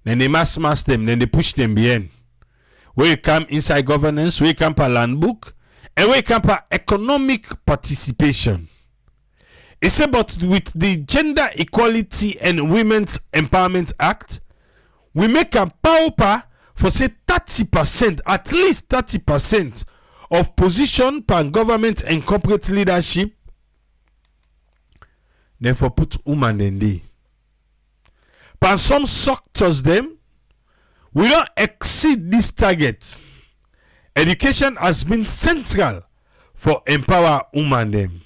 then they mass them, then they push them behind. Where you come inside governance, where you come per land book, and where you come per economic participation. It say but with the Gender Equality and Women's Empowerment Act, we make a power for say 30%, at least 30% of position per government and corporate leadership. Then for put woman in there. But some sectors them, we don't exceed this target. Education has been central for empower women them.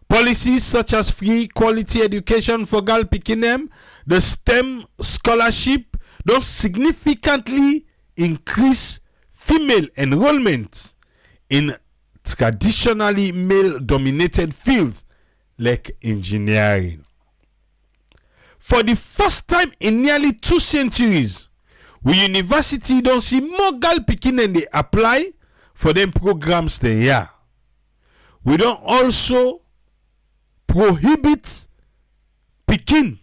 Policies such as free quality education for girl pikin them, the STEM scholarship don't significantly increase female enrollment in traditionally male-dominated fields like engineering. For the first time in nearly 2 centuries, we university don't see more girl pikin and they apply for them programs than here. We don't also prohibit pikin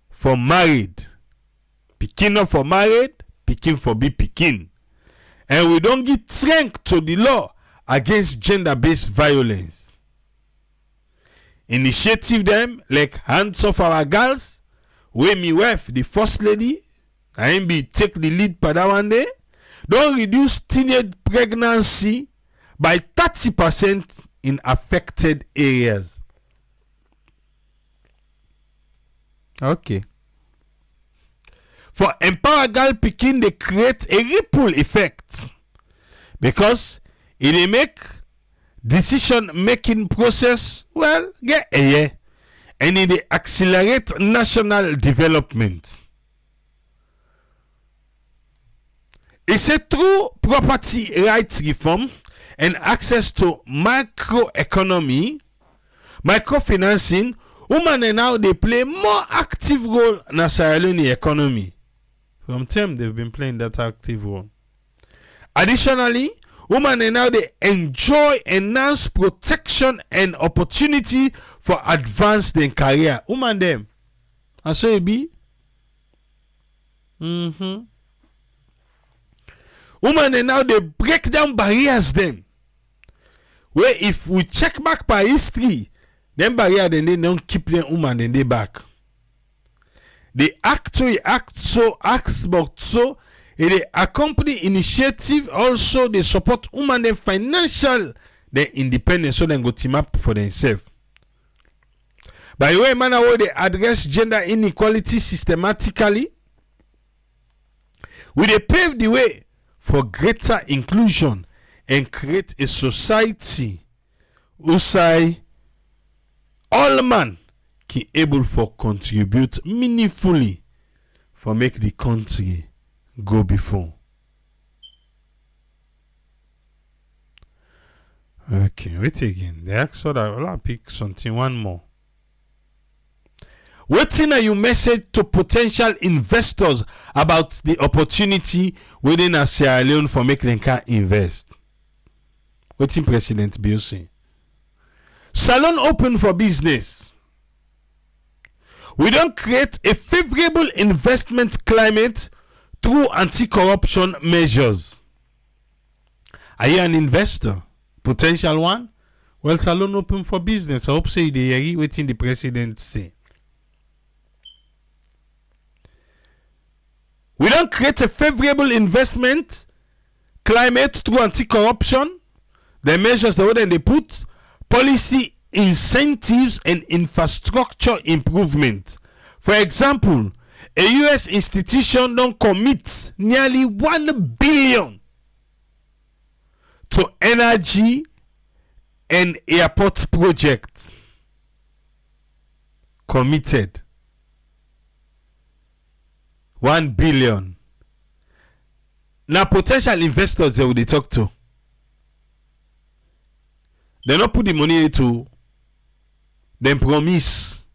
for married. Pikin not for married, pikin for be pikin. And we don't give strength to the law against gender-based violence. Initiative them like Hands Off Our Girls, where me wife, the first lady, I be take the lead for that one day, don't reduce teenage pregnancy by 30% in affected areas. Okay. For empower girl pikin, they create a ripple effect because it they make decision making process get and it they accelerate national development. It's a true property rights reform and access to microeconomy, microfinancing. Women now they play more active role in the Sierra Leone economy. From time they've been playing that active role. Additionally, women now they enjoy enhanced protection and opportunity for advanced in career. Women them, and so it be. Women now they break down barriers them. Where if we check back by history, them barrier then they don't keep them woman in they back. They actually act so, they accompany initiative also they support women their financial their independence so they go team up for themselves. By the way, man, how they address gender inequality systematically, we they pave the way for greater inclusion and create a society who say all man can able for contribute meaningfully for make the country go before. Okay, wait again. They ask so that I'll pick something one more. Waiting are you message to potential investors about the opportunity within a Sierra Leone for make them can invest? Waiting President Bill say. Salon open for business. We don't create a favorable investment climate through anti-corruption measures. Are you an investor? Potential one? Well, salon open for business. I hope say they hear waiting the president say. We don't create a favorable investment climate through anti-corruption. The measures the way they put policy incentives and infrastructure improvement. For example, a US institution don't commit nearly 1 billion to energy and airport projects. Committed 1 billion. Now potential investors they will talk to. They not put the money to them promise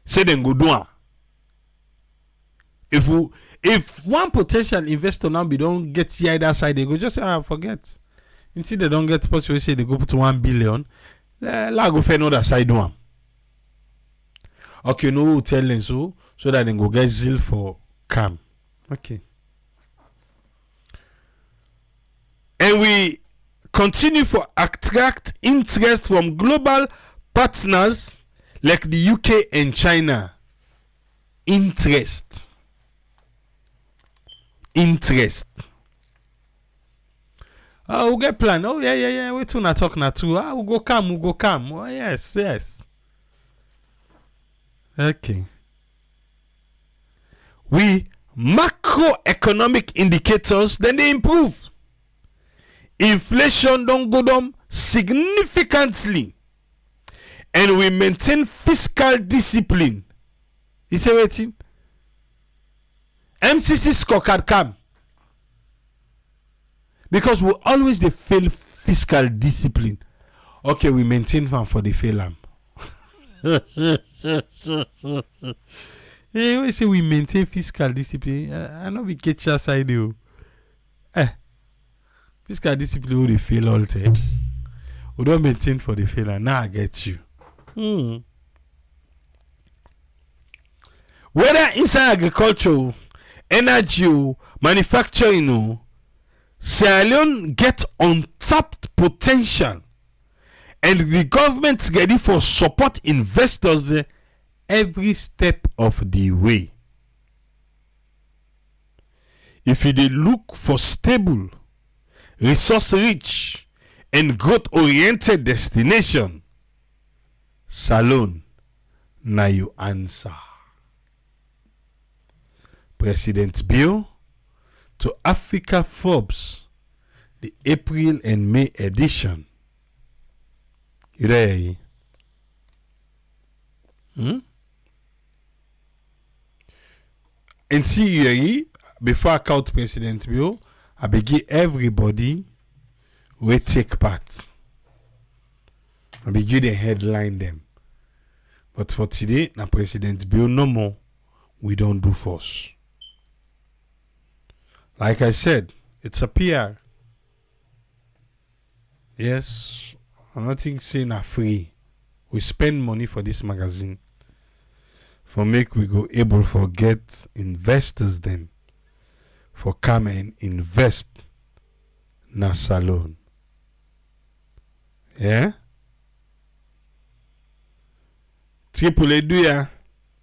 say them go do am. If one potential investor now be don't get the other side, they go just say forget. Until they don't get possible say they go put 1 billion, la go find another side one. Okay, no, we'll tell them so that they go get zeal for calm. Okay. And we continue to attract interest from global partners like the UK and China. Interest. We'll get plan. Oh, yeah. We two na talk na two. We'll go come. Oh, yes. Okay. We macroeconomic indicators, then they improve. Inflation don't go down significantly. And we maintain fiscal discipline. You say waiting? MCC scorecard come. Because we always they fail fiscal discipline. Okay, we maintain fan for the fail am. Hey, we say we maintain fiscal discipline. I know we catch your side you. Fiscal discipline will fail all the time. We don't maintain for the failure. Now I get you. Whether inside agriculture, energy, manufacturing, Sierra Leone get untapped potential, and the government ready for support investors every step of the way. If you dey look for stable, resource-rich, and growth-oriented destination, Salone na you answer. President Bill to Africa Forbes, the April and May edition. You there? And see you before I count President Bill, I begin everybody will take part. I begin the headline them. But for today, na President Bill no more. We don't do force. Like I said, it's a PR. Yes, I'm not saying a free. We spend money for this magazine. For make we go able for get investors them. For come and invest na Salone. Yeah? Triple do ya.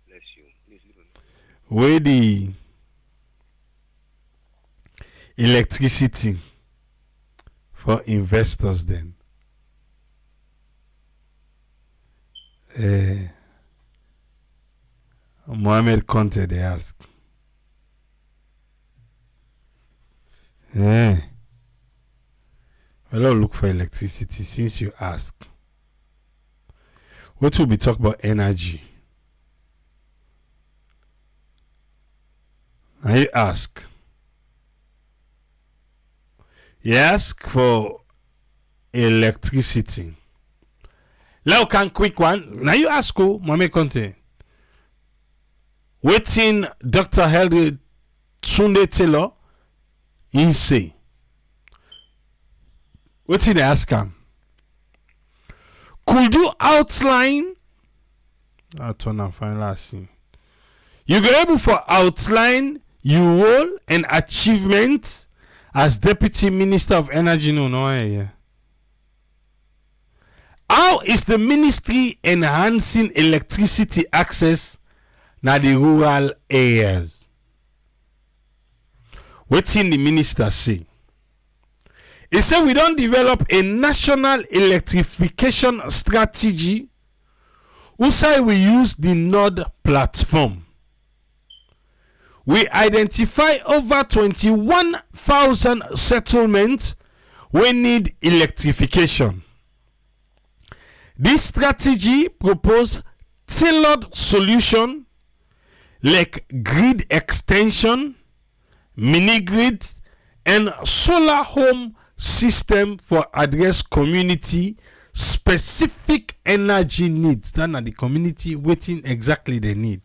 Bless you. Please leave him. Where the electricity for investors then. Mohamed Conte they ask. Well, I'll look for electricity since you ask. What will be talk about energy? I ask. You ask for electricity. Now can quick one. Now you ask who, Mohamed Conte. Waiting Dr. Henry Sunday Taylor in say. Waiting they ask him. Could you outline? I'll turn and find last thing. You go able for outline your role and achievement as Deputy Minister of Energy. No. How is the ministry enhancing electricity access na the rural areas? Waiting the minister say. He said we don't develop a national electrification strategy. Also, we use the Node platform. We identify over 21,000 settlements we need electrification. This strategy proposes tailored solution like grid extension, mini grids, and solar home system for address community specific energy needs. That are the community waiting exactly they need.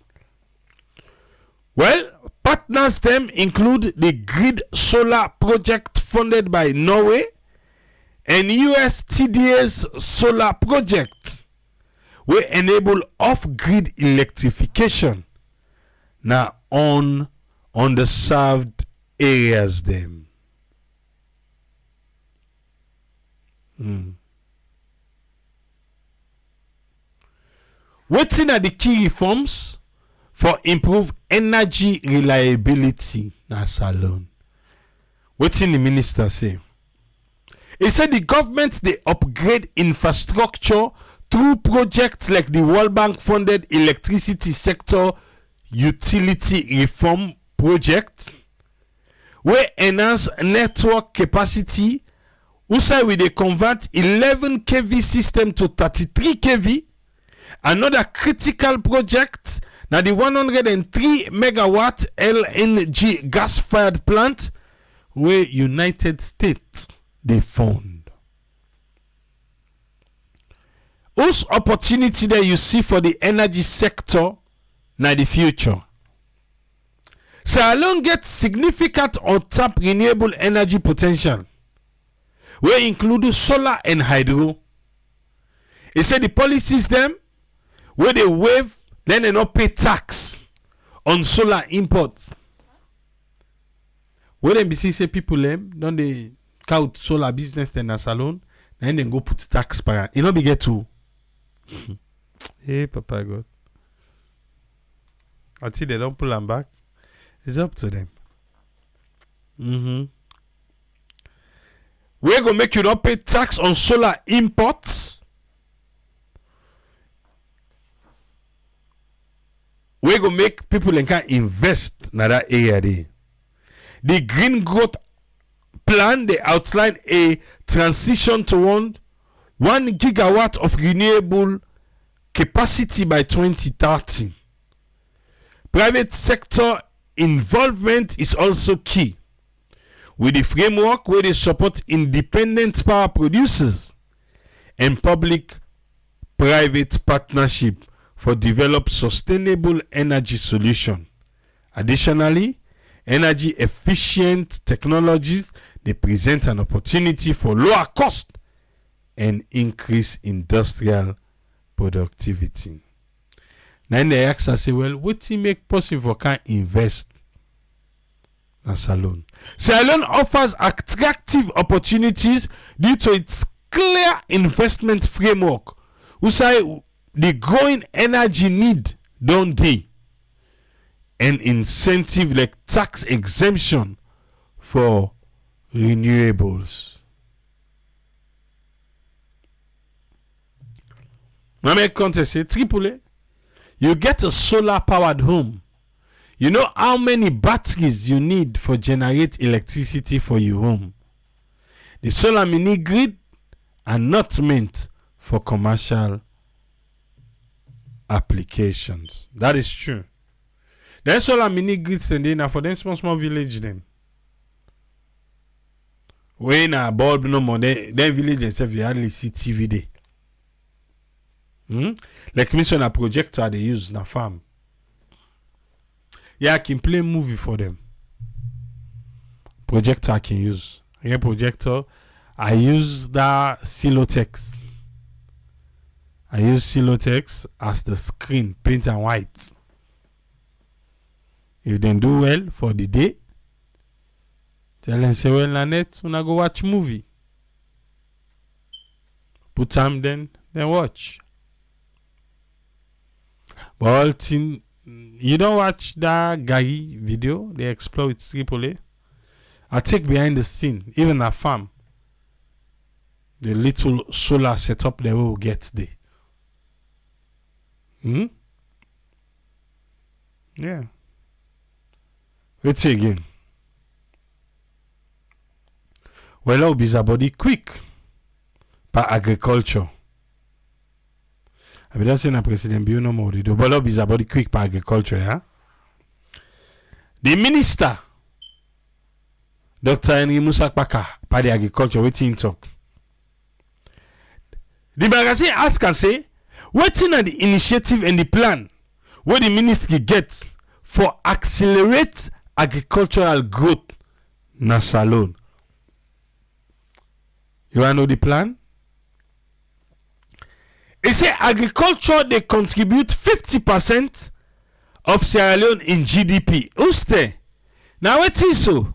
Well, partners them include the grid solar project funded by Norway and US TDA's solar project will enable off-grid electrification now on underserved areas them. Waiting are the key reforms for improved energy reliability. That's alone. Waiting the minister say. He said the government they upgrade infrastructure through projects like the World Bank funded electricity sector utility reform project, where enhance network capacity. Also, we they convert 11 kV system to 33 kV. Another critical project now the 103 megawatt LNG gas fired plant where United States they fund. Whose opportunity that you see for the energy sector now the future? So alone get significant untapped renewable energy potential, where include solar and hydro. He said the policies them where they waive then they not pay tax on solar imports. Where them be say people them don't they count solar business then as alone, then they go put tax para. You know be get to. Hey Papa God. Until they don't pull them back, it's up to them. We're gonna make you not pay tax on solar imports. We're gonna make people can invest in that area there. The green growth plan they outline a transition to 1 gigawatt of renewable capacity by 2030. Private sector involvement is also key, with the framework where they support independent power producers and public-private partnership for develop sustainable energy solution. Additionally, energy efficient technologies they present an opportunity for lower cost and increase industrial productivity. Then they ask us, say, well, what do you make possible can invest in Salone? Salone offers attractive opportunities due to its clear investment framework. We say the growing energy need don't they? An incentive like tax exemption for renewables. My make contest say triple. You get a solar powered home. You know how many batteries you need for generate electricity for your home. The solar mini grid are not meant for commercial applications. That is true. The solar mini grids and then for them small village them. When a bulb no more, then village themselves you hardly see TV there. Like mission a projector they use na farm. Yeah, I can play movie for them. Projector I can use. Again, projector. I use the Silotex. I use Silotex as the screen, paint and white. If they do well for the day, tell them say well na net, una go watch movie. Put time then watch. But all thing, you don't watch that guy video, they explore with AAA. I take behind the scene, even a farm. The little solar setup they will get there. Yeah. Let's see again. Well, I'll be the body quick. Par agriculture. I don't say na president Bio no more. The ball is about quick par agriculture, yeah. The minister, Dr. Henry Musa Paka, par the agriculture, waiting talk. The magazine ask and say, wetin are the initiative and the plan wey the ministry get for accelerate agricultural growth na salon? You wanna know the plan? It say agriculture they contribute 50% of Sierra Leone in GDP. Who's there? Now what is so?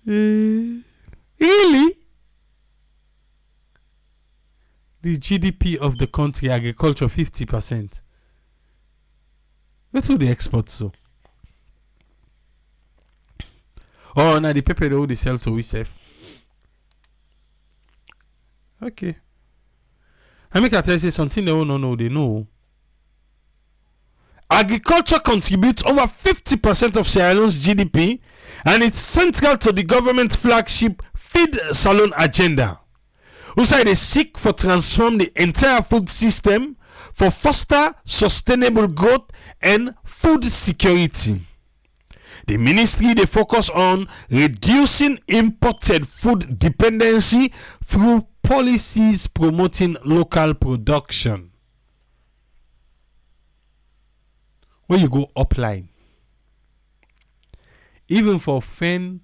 Really? The GDP of the country, agriculture 50%. What will they export so? Oh, now the paper they sell to we sef. Okay. I make I tell you something they don't know, they know. Agriculture contributes over 50% of Sierra Leone's GDP, and it's central to the government flagship Feed Salon agenda. Who say they seek for transform the entire food system for foster sustainable growth and food security. The ministry they focus on reducing imported food dependency through policies promoting local production. When you go upline, even for fen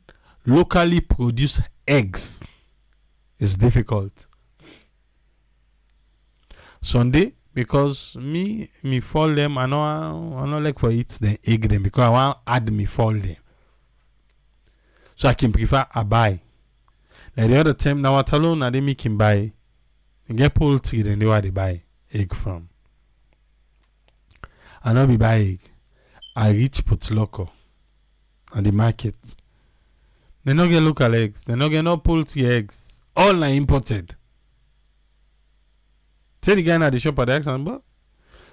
locally produced eggs, it's difficult. Sunday, because me fall them, I know like for eat the egg them because I want add me fall them. So I can prefer I buy. Like the other time now what alone I they make him buy. They get poultry then they where they buy egg from. I not be buy egg. I reach put local at the market. They not get local eggs. They not get no poultry eggs. All are imported. Tell the guy at the shop at the accent, but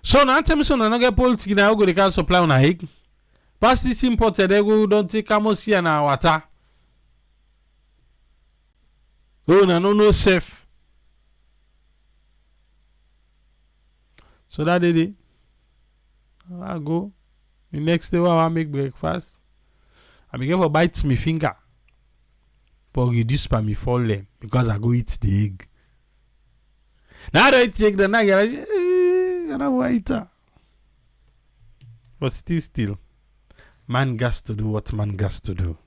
so now tell me so I not get poultry now go they can supply on a egg. Pass this imported egg we don't take camosi and our water. Oh no safe. So that did it. I go. The next day I make breakfast. I begin to bite my finger. But reduce by me fall them because I go eat the egg. Now I don't eat the egg, then I don't want it. But still, man gas to do what man gas to do.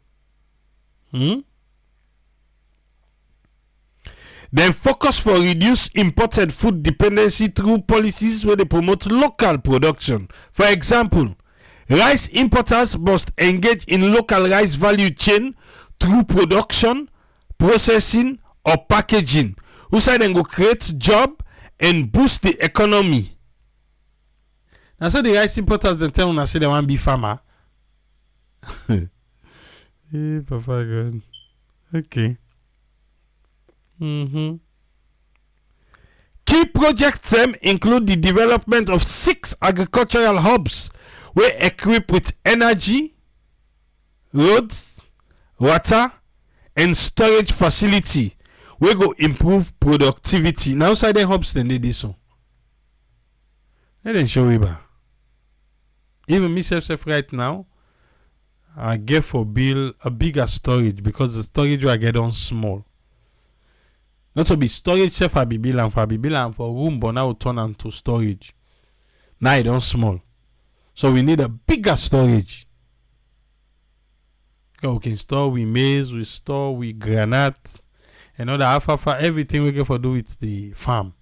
Then focus for reduce imported food dependency through policies where they promote local production. For example, rice importers must engage in local rice value chain through production, processing, or packaging. Who say then go create job and boost the economy. Now so the rice importers then tell us say they want to be farmer. Hey, Papa God. Okay. Key projects include the development of 6 agricultural hubs where equipped with energy, roads, water, and storage facility we go improve productivity. Now side the hubs then they do so. Let them show you back. Even myself right now, I get for bill a bigger storage because the storage I get on small. Not to be storage self I be bill and for room, but now turn into storage. Now it don't small. So we need a bigger storage. We can store with maize, we store with granite, and other alfalfa, everything we get for do with the farm.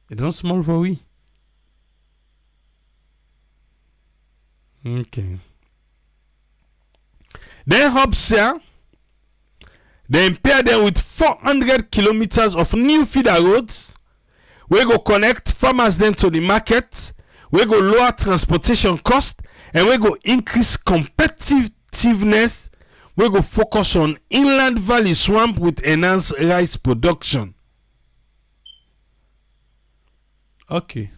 It don't small for we. Okay. Then hubs here. They pair them with 400 kilometers of new feeder roads. We go connect farmers then to the market. We go lower transportation cost. And we go increase competitiveness. We go focus on inland valley swamp with enhanced rice production. Okay.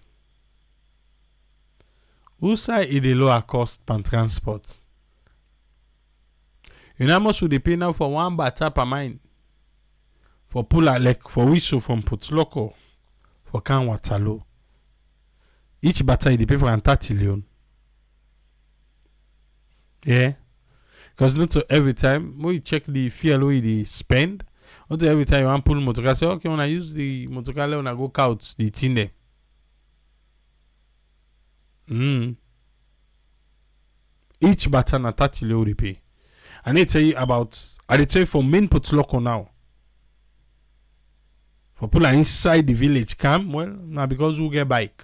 Who say it is lower cost per transport? You know how much would they pay now for 1 batter per mine? For Pula Lake, for Wisho from Putloko, for Kan Watalo. Each batter they pay for 30 Leone. Yeah. Because not to every time when you check the fuel we they spend Not every time you want pull motor, say, okay, when I use the motor, when I go count the thing there. Each button na 30 euro they pay. And they tell you about, I tell you for main put local now. For people inside the village camp, well, now because we get bike.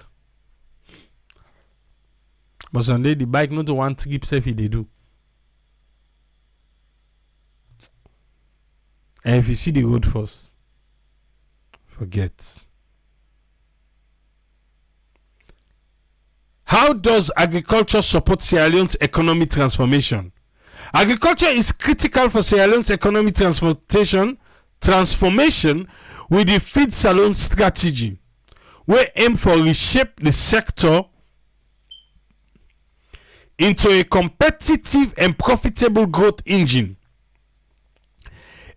But Sunday the bike not the one trip safe they do. And if you see the road first, forget. How does agriculture support Sierra Leone's economic transformation? Agriculture is critical for Sierra Leone's economic transformation with the Feed Salon strategy, we aim for reshape the sector into a competitive and profitable growth engine.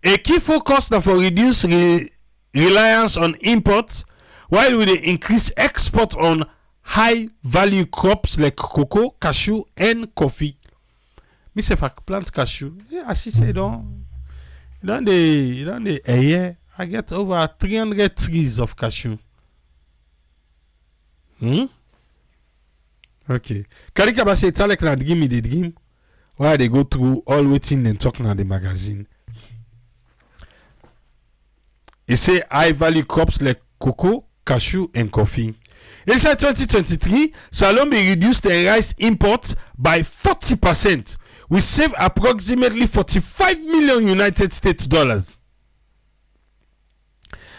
A key focus now for reduce reliance on imports, while we increase export on high value crops like cocoa, cashew, and coffee. Me say if I plant cashew, as she said, a year I get over 300 trees of cashew. Okay. Karika say Talek na give me the dream why they go through all waiting and talking at the magazine. It say high value crops like cocoa, cashew, and coffee. Inside 2023, Salome reduced the rice imports by 40%. We save approximately 45 million United States dollars.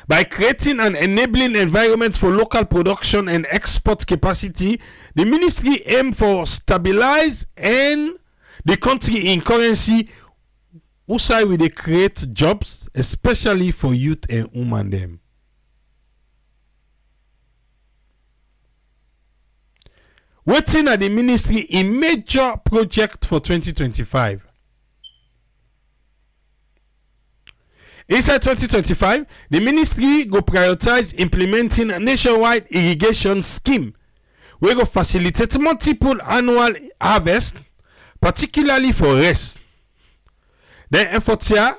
By creating an enabling environment for local production and export capacity, the ministry aims for stabilize and the country in currency whereby will they create jobs, especially for youth and women them. Waiting at the ministry in major project for 2025. Inside 2025, the ministry go prioritize implementing a nationwide irrigation scheme. We go facilitate multiple annual harvest, particularly for rice. The effort here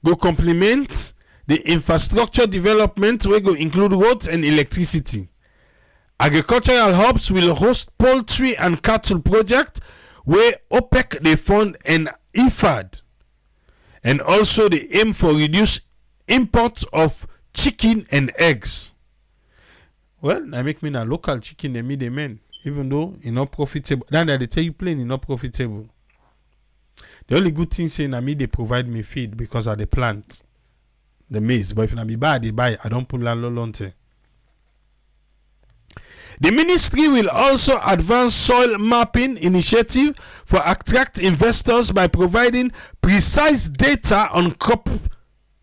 go complement the infrastructure development we go include roads and electricity. Agricultural hubs will host poultry and cattle project where OPEC they fund an IFAD. And also they aim for reduce imports of chicken and eggs. Well, I make me a local chicken and me the men, even though it's not profitable. Then they tell you plain it's not profitable. The only good thing saying me they provide me feed because of the plant, the maize. But if I be bad, they buy. I don't put lonte. The ministry will also advance soil mapping initiative for attract investors by providing precise data on crop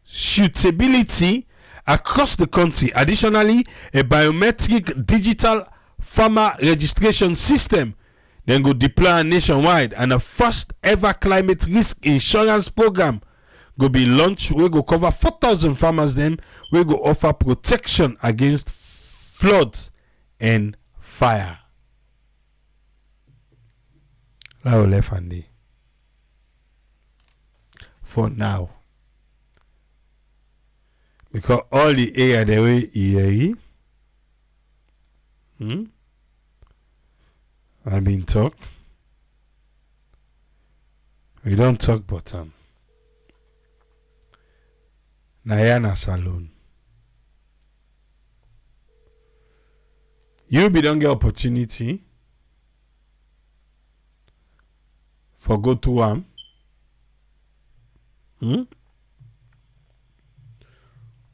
suitability across the country. Additionally, a biometric digital farmer registration system then go deploy nationwide, and a first ever climate risk insurance program go be launched. We go cover 4,000 farmers. Then we go offer protection against floods and fire. For now, because all the area the way here, I've been talk. We don't talk bottom. Nayana Salon. You be don't get opportunity for go to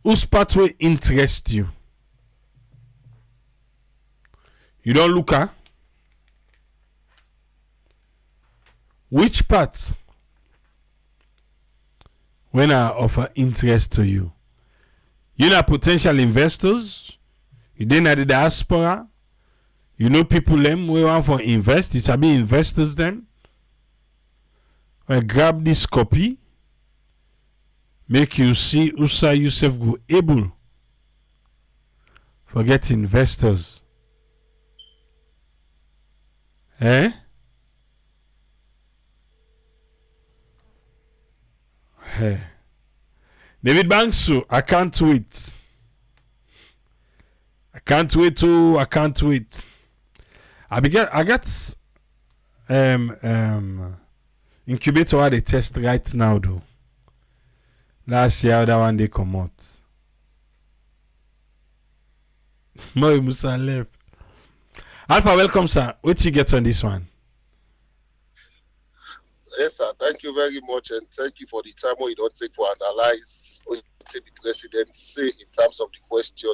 whose pathway interest you? You don't look at which part when I offer interest to you. You know potential investors. You didn't at the diaspora. You know people them we want for invest. It's a be investors then. Well, grab this copy. Make you see Usa yourself go able. Forget investors. Eh? David Banksu, I can't wait. I can't wait to. I can't wait. I got incubator where they test right now though. Last year that one they come out. Moi Musa left. Alpha, welcome sir. What you get on this one? Yes, sir. Thank you very much, and thank you for the time you don't take for analyze what the president say in terms of the question.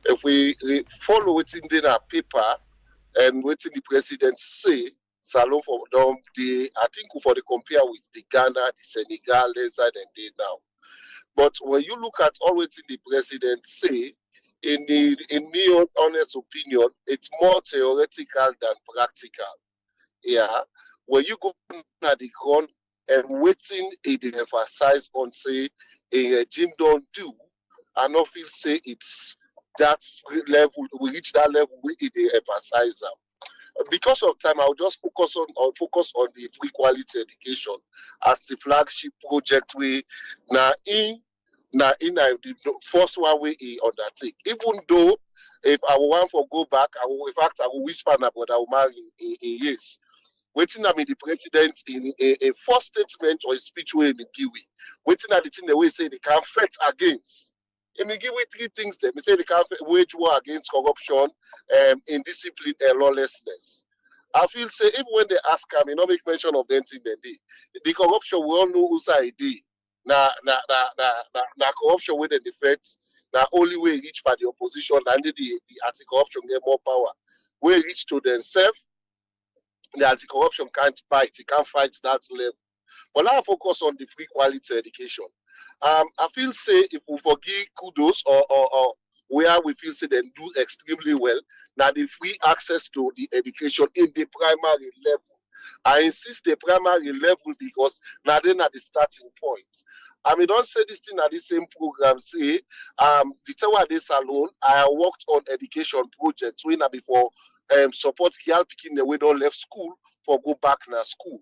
If we follow what's in our paper and what the president say, Salon for them, I think for the compare with the Ghana, the Senegal, side and they now. But when you look at all what the president say, in my honest opinion, it's more theoretical than practical. Yeah, when you go at the ground and waiting it emphasize on say a regime don't do, I not feel say it's that level we reach that level we it emphasize them. Because of time, I'll just focus on the free quality education as the flagship project we now in the first one we undertake. Even though if I want to go back, I will in fact I will whisper now, but I will marry in years waiting at me the president in a first statement or a speech way in Migiwi. Waiting at the thing the way say they can fight against. In Migiwi, three things there. They say they can wage war against corruption, indiscipline, and lawlessness. I feel say even when they ask him, they not make mention of them thing they did. The corruption we all know who's ID. Na corruption with the defense. Na only way reach by the opposition and the anti-corruption get more power. We reach to themselves the anti-corruption can't fight, it can't fight that level. But now I focus on the free quality education. I feel say if we forgive kudos or where we feel say they do extremely well, now the free access to the education in the primary level. I insist the primary level because now then at the starting point. I mean, don't say this thing at the same program. Say, the Tewa Days alone, I worked on education projects when I before support girl picking the way don't left school for go back na school.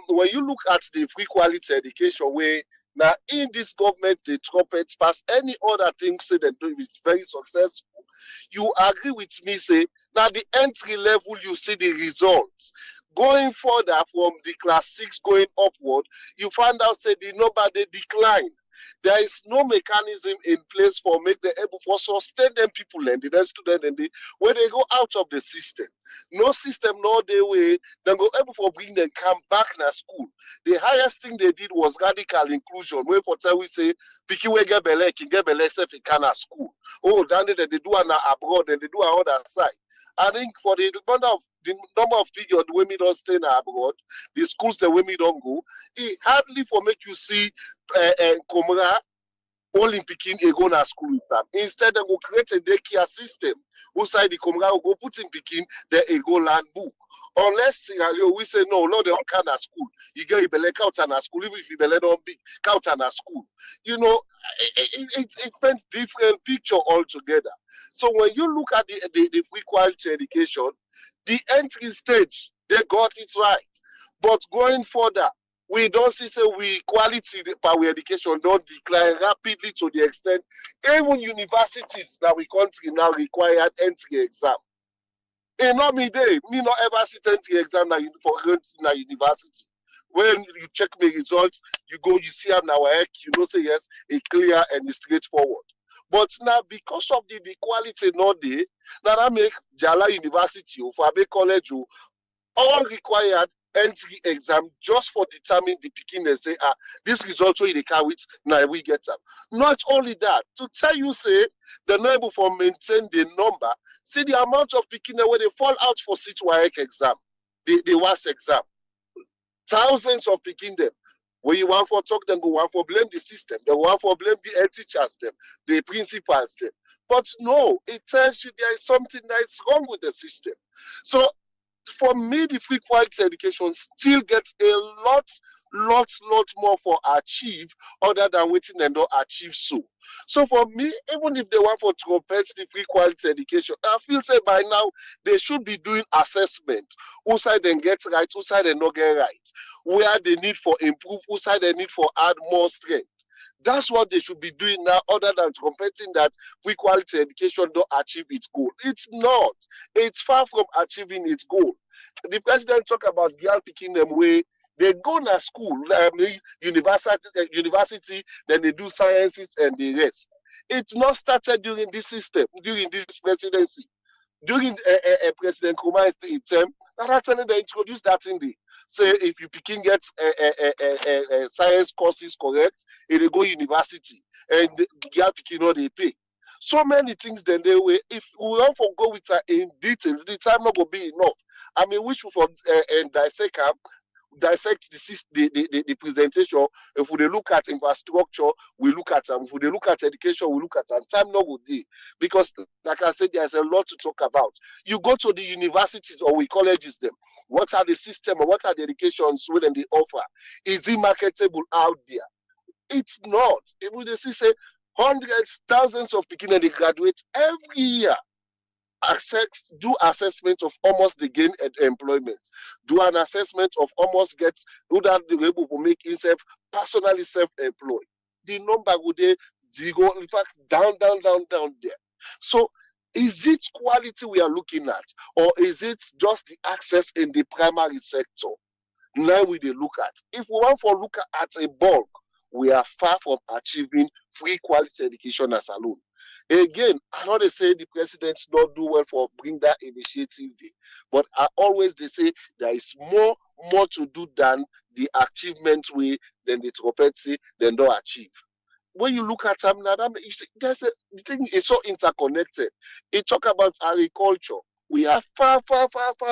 When you look at the free quality education where now in this government they trumpet past any other thing say they do is very successful, you agree with me say now the entry level you see the results. Going further from the class 6 going upward, you find out say the number they decline. There is no mechanism in place for make them able for sustain them people and the student and the when they go out of the system. No system, no day way, then go able for bring them come back na school. The highest thing they did was radical inclusion. When for tell we say Piki we get belle, can get belle self in Ghana school. Oh, then they do an abroad and they do on other side. I think for the number of period women don't stay in abroad, the schools the women don't go, it hardly for make you see Komra all in Peking a go na school with them. Instead, they go create a daycare system. Outside the Komra will go put in Peking the a go land book. Unless scenario we say no, they don't can at school. You get a belly count and a school, even if you belly don't big count and a school. You know, it paints different picture altogether. So when you look at the free quality education, the entry stage, they got it right. But going further, we don't see say we quality power education don't decline rapidly to the extent even universities now we country now require entry exam. In not me day, me not ever sit entry exam now for na university. When you check my results, you go, you see am now heck, you know say yes, it's clear and it's straightforward. But now because of the quality not there, now that make Jala University or Fabe College all required entry exam just for determine the picking and say, this result in the car with now we get them. Not only that, to tell you say the able for maintain the number, see the amount of picking where they fall out for CITWAEC exam, the WAS exam. Thousands of picking them. When you want for talk, then go want for blame the system. They want for blame the head teachers, them, the principals, them. But no, it tells you there is something that is wrong with the system. So for me, the free quality education still gets a lot more for achieve other than waiting and not achieve so. So for me, even if they want for trumpet the free quality education, I feel say by now they should be doing assessment. Who side then get right, who side they not get right, where they need for improve, who side they need for add more strength. That's what they should be doing now, other than competing that free quality education don't achieve its goal. It's not. It's far from achieving its goal. The president talk about girl picking them way. They go to school, university, then they do sciences and the rest. It's not started during this system, during this presidency, during President Kuma's term. That actually they introduced that in the say if you picking get science courses correct, it will go university and the girl picking all they pay. So many things then they way. If we want to go with in details, the time not gonna be enough. I mean, which for dissect the presentation. If we look at infrastructure, we look at them. If we look at education, we look at them. Time no good day because, like I said, there's a lot to talk about. You go to the universities or we colleges them. What are the system or what are the educations within they offer? Is it marketable out there? It's not. Even they say hundreds, thousands of people they graduate every year do assessment of almost the gain employment, do an assessment of almost get who that the able to make himself personally self-employed. The number would they zero, in fact, down there. So is it quality we are looking at, or is it just the access in the primary sector? Now we dey look at. If we want to look at a bulk, we are far from achieving free quality education as alone. Again, I know they say the president not do well for bring that initiative there, but I always they say there is more to do than the achievement way than the trumpet say then don't achieve. When you look at them now, you see, the thing is so interconnected. It talk about agriculture. We are far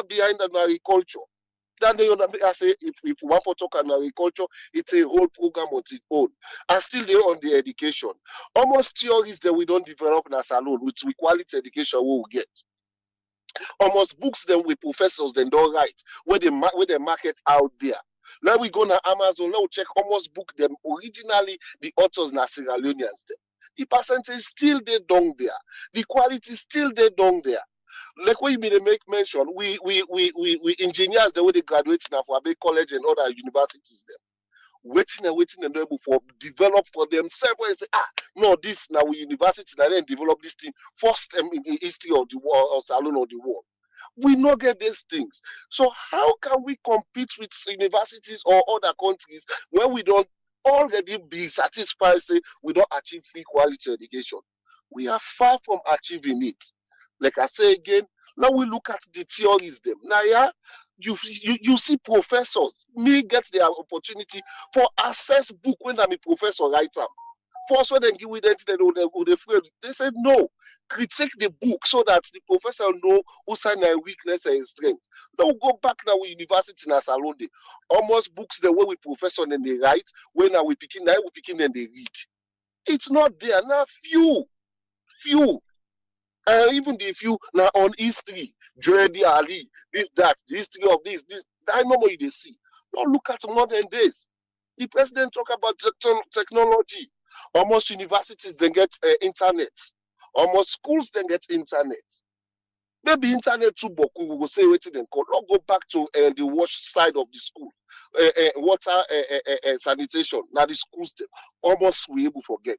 behind on agriculture. That day, I say, if we want to talk on agriculture, it's a whole program on its own. And still there on the education. Almost theories that we don't develop as alone with quality education we will get. Almost books then with professors then don't write where they market out there. Now we go to Amazon, now we check almost book them originally the authors na Sierra Leoneans them. The percentage still they down there. The quality still they down there. Like when you mean they make mention, we engineers the way they graduate now for Abbey College and other universities them. Waiting and able for develop for themselves and say, no, this now we university and then develop this thing first in the history of the world or salon of the world. We not get these things. So how can we compete with universities or other countries when we don't already be satisfied, say we don't achieve free quality education? We are far from achieving it. Like I say again, now we look at the theories them. Now, yeah, you see professors me get their opportunity for access book when I'm a professor write am. First when they give with them, they said no. Critique the book so that the professor know who sign their weakness and strength. Now go back now with university in salon day. Almost books the way we professor and they write, when now we picking and they read. It's not there. Now few. Even if you now on history, Dreddy Ali, this, that, the history of this, I know what you see. Don't look at modern days. The president talk about technology. Almost universities then get internet. Almost schools then get internet. Maybe internet too boku we go say wetin dem call. Not go back to the wash side of the school. Water sanitation. Now the schools them almost we able forget.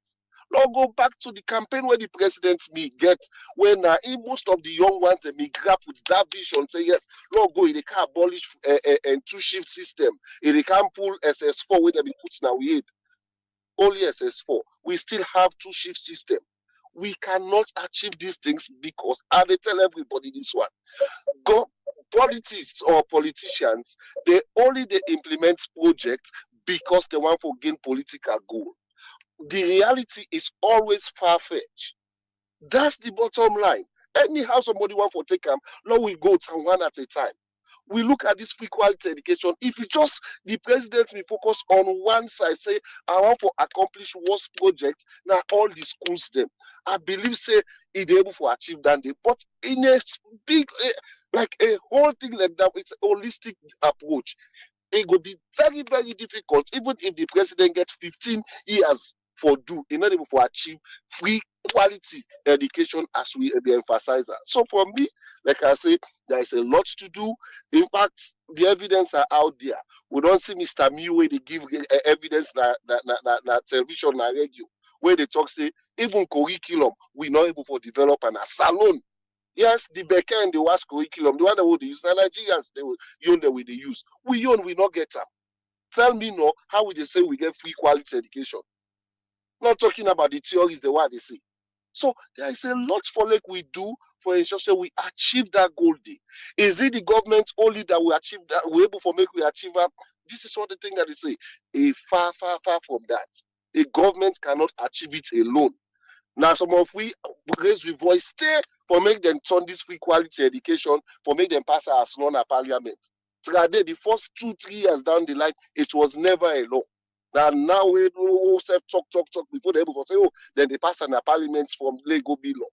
Now go back to the campaign where the president me get when most of the young ones they me grab with that vision say yes, Lord go they can abolish and two shift system. If they can pull SS4 where they be put now we only SS4. We still have two shift system. We cannot achieve these things because I they tell everybody this one. Go politics or politicians, they implement projects because they want to gain political goal. The reality is always far-fetched. That's the bottom line. Anyhow somebody want to take them, now we go to one at a time. We look at this free quality education. If you just the president will focus on one side, say I want to accomplish what project, now all the schools them. I believe say it able to achieve that day. But in a big like a whole thing like that, it's a holistic approach. It would be very, very difficult, even if the president gets 15 years for do, in order for achieve free quality education as we emphasize that. So for me, like I say, there is a lot to do. In fact, the evidence are out there. We don't see Mr. Miwe they give evidence na television na radio where they talk say even curriculum we not able to develop and a salon. Yes, the Becker and the was curriculum, the one that would use the Nigerians they will own the way they use. We not get them. Tell me no, how would they say we get free quality education? Not talking about the theories, the what they say. So there is a lot for like we do for ensuring we achieve that goal day. Is it the government only that we achieve that we're able to make we achieve that? This is what the thing that they say. A far from that. A government cannot achieve it alone. Now some of we raise we voice stay for make them turn this free quality education for make them pass as law in parliament. Today, the first 2-3 years down the line, it was never a law. Now we self talk before they able to say, oh, then they pass an parliament from Lego bill law.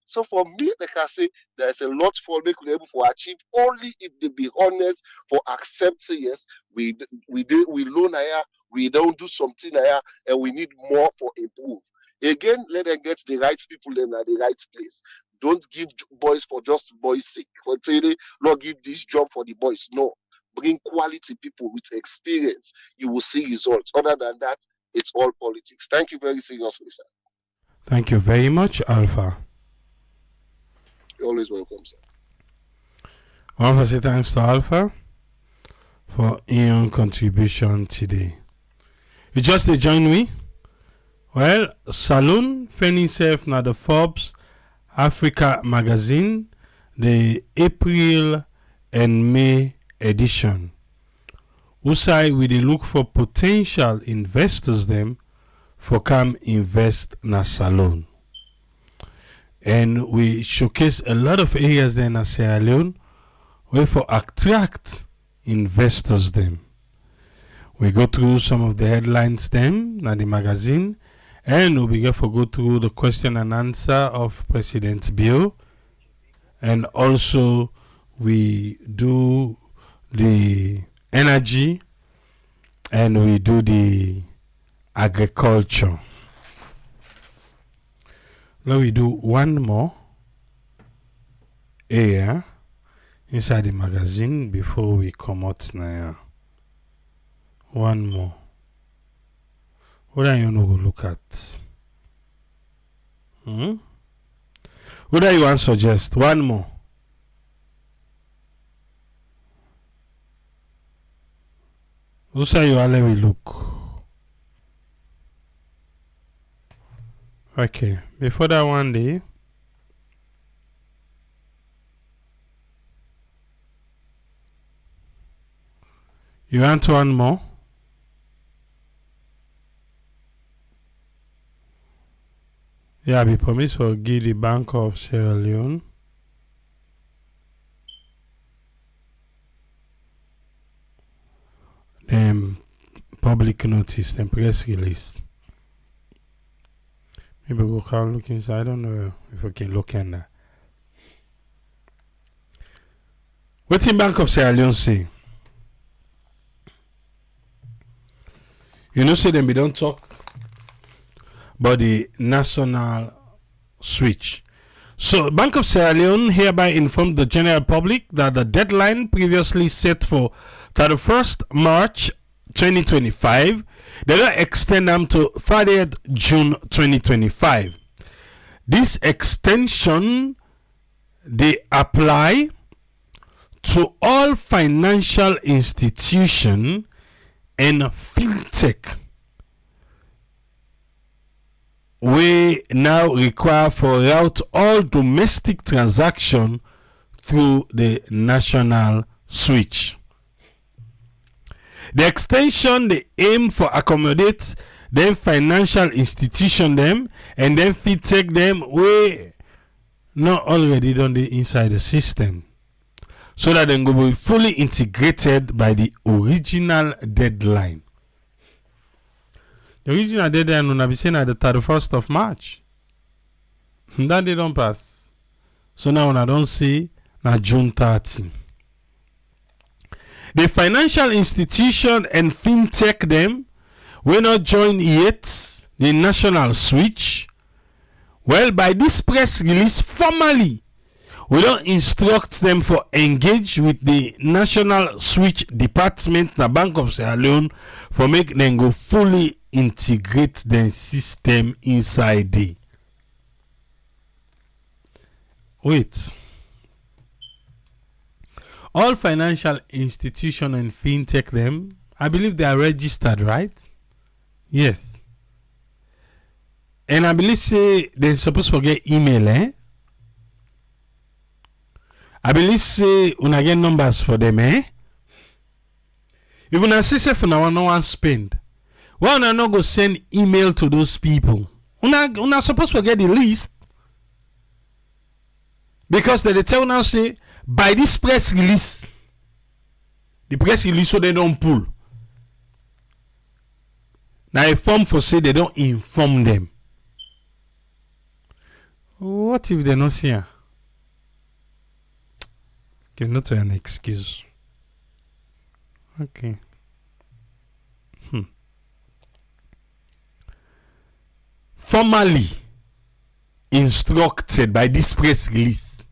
So for me, like I say, there's a lot for me to be able to achieve only if they be honest for accepting yes, we loan here, we don't do something here, and we need more for improve. Again, let them get the right people in at the right place. Don't give boys for just boys' sake. For today, not give this job for the boys. No. Bring quality people with experience. You will see results. Other than that, it's all politics. Thank you very seriously, sir. Thank you very much, Alpha. You're always welcome, sir. I want to say thanks to Alpha for your contribution today. You just join me? Well, Saloon Fanny Self na the Forbes Africa magazine, the April and May edition. Usai we dey look for potential investors them for come invest na Saloon. And we showcase a lot of areas there in Sierra Leone where for attract investors them. We go through some of the headlines them na the magazine, and we begin to go through the question and answer of President Bill, and also we do the energy and we do the agriculture. Now we do one more area inside the magazine before we come out now. One more. What are you going to look at? What do you want to suggest? One more. Who say you all let me look? Okay. Before that one day, you want one more? Yeah, be promised for give the Bank of Sierra Leone them public notice, them press release. Maybe we can look inside. I don't know if we can look in there. What in Bank of Sierra Leone say? You know, say them we don't talk about the national switch. So, Bank of Sierra Leone hereby informed the general public that the deadline previously set for 31st March 2025, they will extend them to 30th June 2025. This extension, they apply to all financial institutions and fintech we now require for route all domestic transaction through the national switch. The extension they aim for accommodate them financial institution them and then fintech them we not already done the inside the system, so that they will be fully integrated by the original deadline. The original deadline will be seen at the 31st of March. That they don't pass. So now when I don't see now June 30. The financial institution and fintech them we not join yet the national switch. Well, by this press release, formally, we don't instruct them for engage with the national switch department, the Bank of Sierra Leone, for make them go fully integrate the system inside the. Wait. All financial institution and fintech them, I believe they are registered, right? Yes. And I believe say they're supposed to get email, eh? I believe say una get numbers for them, eh? If una say for now no one spend, why una not go send email to those people? Una supposed to get the list. Because they tell now say by this press release, the press release so they don't pull. Now a form for say they don't inform them. What if they not see her? Okay, not an excuse. Okay. Formally instructed by this press release.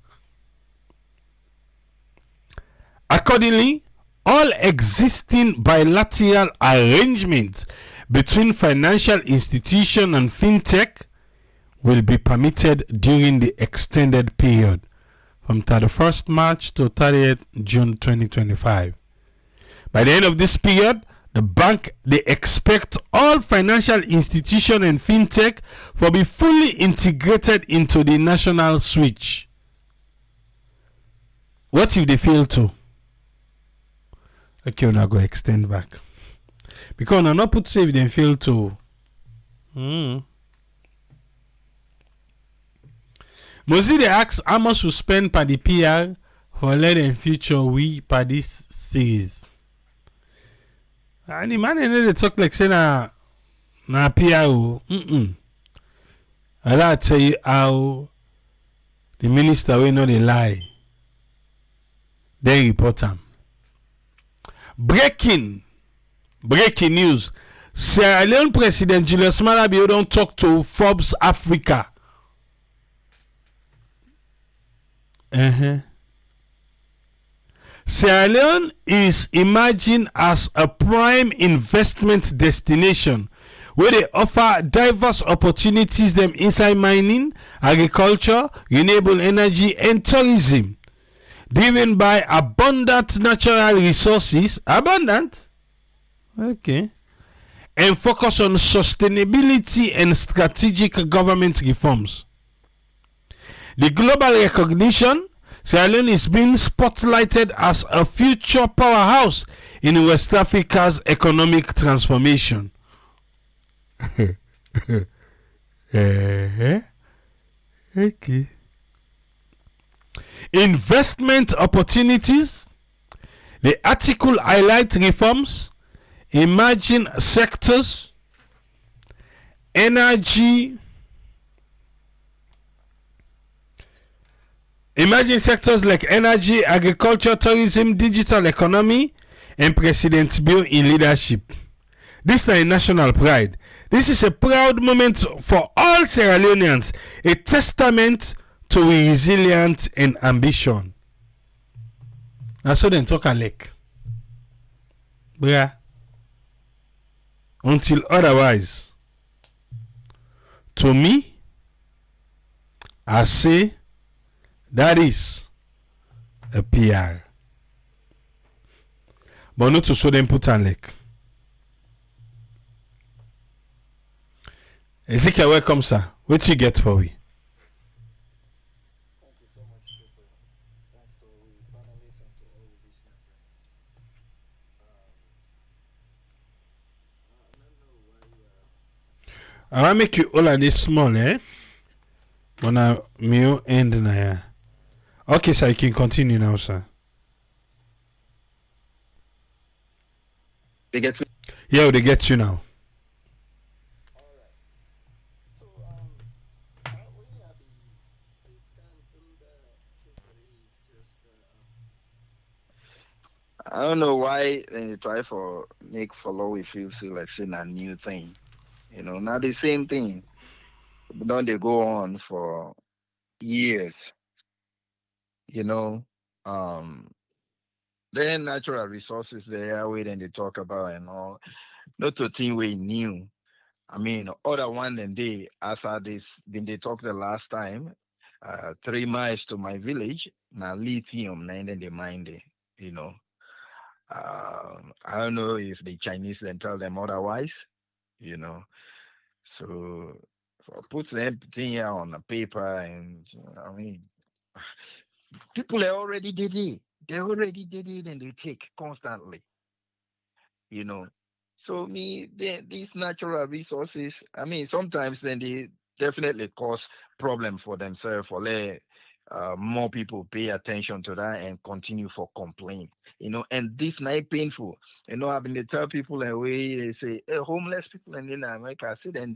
Accordingly, all existing bilateral arrangements between financial institution and fintech will be permitted during the extended period from 31st March to 30th June 2025. By the end of this period, the bank they expect all financial institution and fintech for be fully integrated into the national switch. What if they fail to? Okay, we're not going to extend back. Because we're not put say if they fail to. Mostly they ask how much to spend per the PR for let them feature we per this series. And the man they talk like say na PR. I'll tell you how the minister will know they lie. They report them. Breaking news. Sierra Leone President Julius Malabio don't talk to Forbes Africa. Sierra Leone is emerging as a prime investment destination where they offer diverse opportunities them inside mining, agriculture, renewable energy, and tourism, driven by abundant natural resources. Abundant? Okay. And focus on sustainability and strategic government reforms. The global recognition, Sierra Leone is being spotlighted as a future powerhouse in West Africa's economic transformation. Okay. Investment opportunities. The article highlights reforms, emerging sectors, emerging sectors like energy, agriculture, tourism, digital economy, and President Bio in leadership. This is a national pride. This is a proud moment for all Sierra Leoneans, a testament to resilience and ambition. That's what they talk a like. Bruh. Until otherwise, to me, I say that is a PR. But not to show them put on like. Ezekiel, welcome, sir. What you get for we? Thank you so much, Super. Thanks to all the panelists and to all the listeners. I want to make you all of this small, eh? But now, me end now. Okay, sir, you can continue now, sir. They get me. Yeah, they get you now. All right. So, we are the scan through the history is just I don't know why they try for make follow we feel say like saying a new thing. Not the same thing. But don't they go on for years, you know? Um then natural resources there where then they talk about and all. Not to think we new. I mean, other one than they, as I this been they talked the last time, 3 miles to my village, now lithium, and then they mine it, you know. I don't know if the Chinese then tell them otherwise, you know. So put everything here on the paper, and I mean, people are already did it. They already did it, and they take constantly, you know. So these natural resources, I mean, sometimes then they definitely cause problem for themselves or let more people pay attention to that and continue for complaint, and this night painful. I've been to tell people and we they say homeless people in America, I say then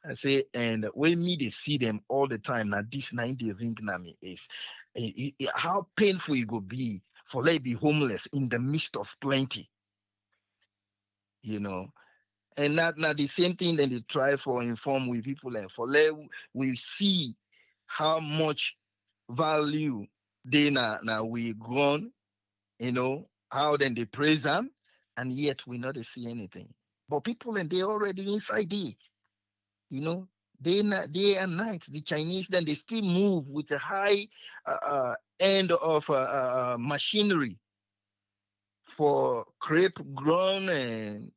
I say, and we me they see them all the time. Now this night they ring me is how painful it could be for they be homeless in the midst of plenty, you know. And not the same thing that they try for inform with people and for let we see how much value they now we grown, how then they praise them, and yet we not see anything. But people and they already inside there, you know, day and night. The Chinese then they still move with a high end of machinery for crepe grown and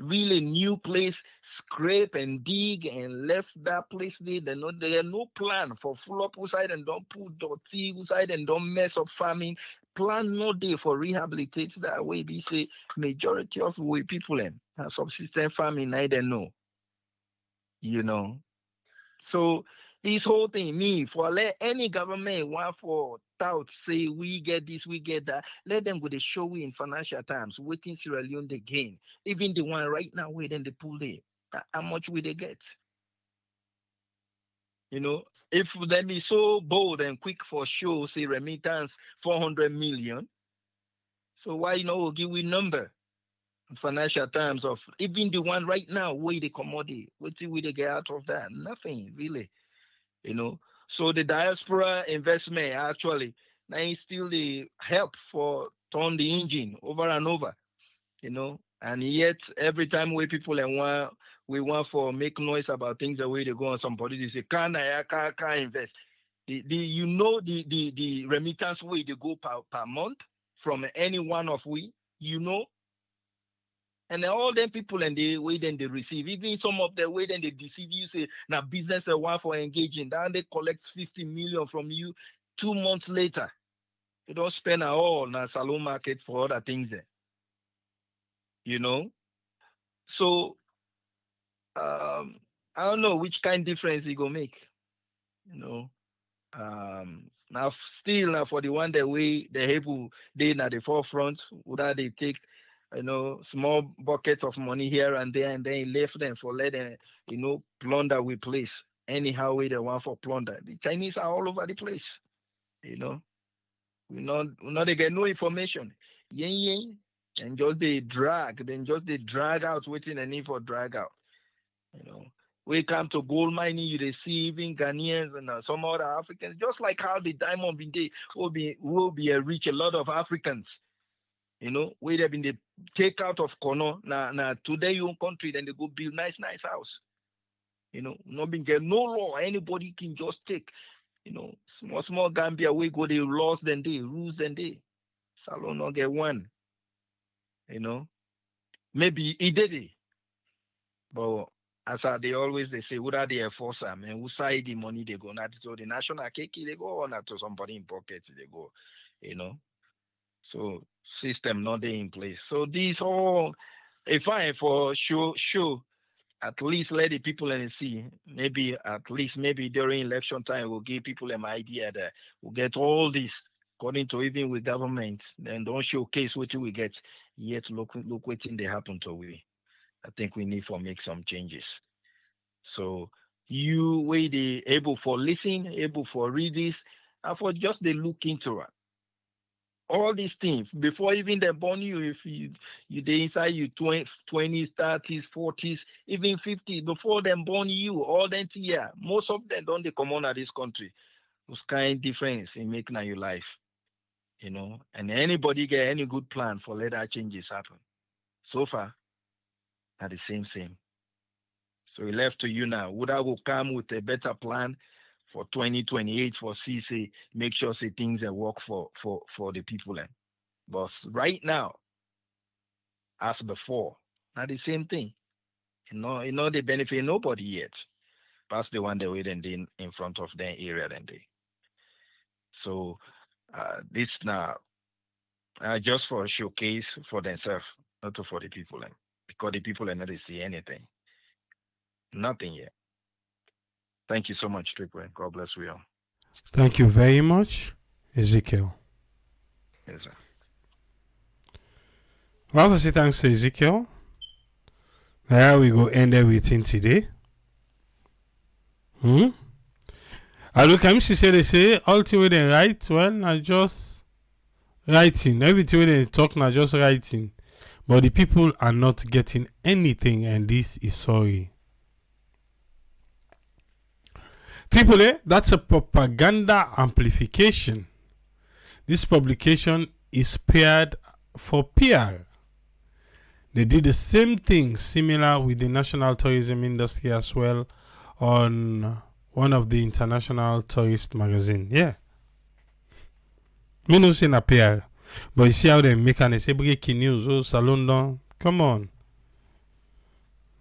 really new place scrape and dig and left that place there. They have no plan for full up outside and don't put dirty outside and don't mess up farming. Plan no day for rehabilitate that way. They say majority of way people and subsistence farming I don't know, you know. So this whole thing, me for let any government want for tout say we get this, we get that. Let them go they show we in financial times, waiting Sierra Leone they gain. Even the one right now where then they pull it. How much will they get? You know, if them be so bold and quick for show, say remittance 400 million. So why we'll give we number in financial terms of even the one right now where they commodity, what will they get out of that? Nothing really. you know. So the diaspora investment actually now is still the help for turn the engine over and over. And yet every time we want for make noise about things the way they go on somebody they say can invest. The remittance way they go per month from any one of we. And then all them people and the way then they receive, even some of the way then they deceive you, say now business a one for engaging, then they collect 50 million from you 2 months later. You don't spend at all now salon market for other things there, you know. So um I don't know which kind of difference it go make, you know. Now still now for the one that way the able they at the forefront, whether they take small buckets of money here and then left them for let them plunder we place anyhow way they want for plunder. The Chinese are all over the place, you know. We not they get no information. Yen yen and just they drag out waiting and need for drag out. You know, we come to gold mining, you receiving Ghanaians and some other Africans, just like how the diamond been day will be reach a lot of Africans. Where they been they take out of Kono now today your own country, then they go build nice house. Not been get no law. Anybody can just take. Small Gambia we go the laws then they rules then they Salon not get one. You know, maybe he did it. But as they always they say, who are they enforce them and who side the money they go not to the national cake they go or not to somebody in pockets they go, you know. So system not there in place. So these all if I for sure at least let the people and see. Maybe at least maybe during election time we'll give people an idea that we'll get all this according to even with government, then don't showcase what we get. Yet look what thing they happen to we. I think we need for make some changes. So you way they able for listen, able for read this, and for just they look into it. All these things before even they born you, if you they inside you 20, 20s, 30s, 40s, even 50s, before them born you, all that year, most of them don't they come on at this country. Who's kind difference in making your life, and anybody get any good plan for let that changes happen. So far, are the same. So it left to you now. Would I will come with a better plan for 2028 for CC, make sure say things that work for the people. But right now, as before, not the same thing. They benefit nobody yet. That's the one they wait and in front of their area then they. So this now just for a showcase for themselves, not for the people. Because the people are not they see anything. Nothing yet. Thank you so much, Triple. God bless you all. Thank you very much, Ezekiel. Yes, sir. Well, I say thanks to Ezekiel. There we go end everything today. I look at me, she say they say all the way they write, well, I just writing. Everything way they talk now just writing. But the people are not getting anything, and this is sorry. Triple A, that's a propaganda amplification. This publication is paired for PR. They did the same thing similar with the national tourism industry as well on one of the international tourist magazine. Yeah. Me no say na PR. But you see how they make and they say breaking news, oh salon down. Come on.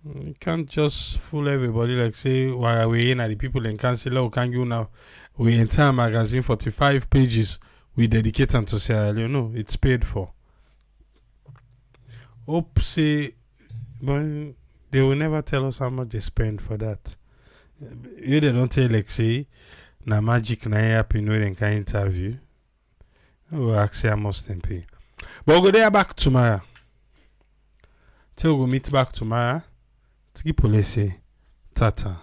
You can't just fool everybody like say while we in at the people and cancel out can you now we entire magazine 45 pages we dedicate to Sierra Leone. No, it's paid for. Hope say but they will never tell us how much they spend for that. You they don't tell like say na magic na happen when they can interview. We'll ask how much they pay. But we'll go there back tomorrow. Till we meet back tomorrow. Tiki polisi. Tata.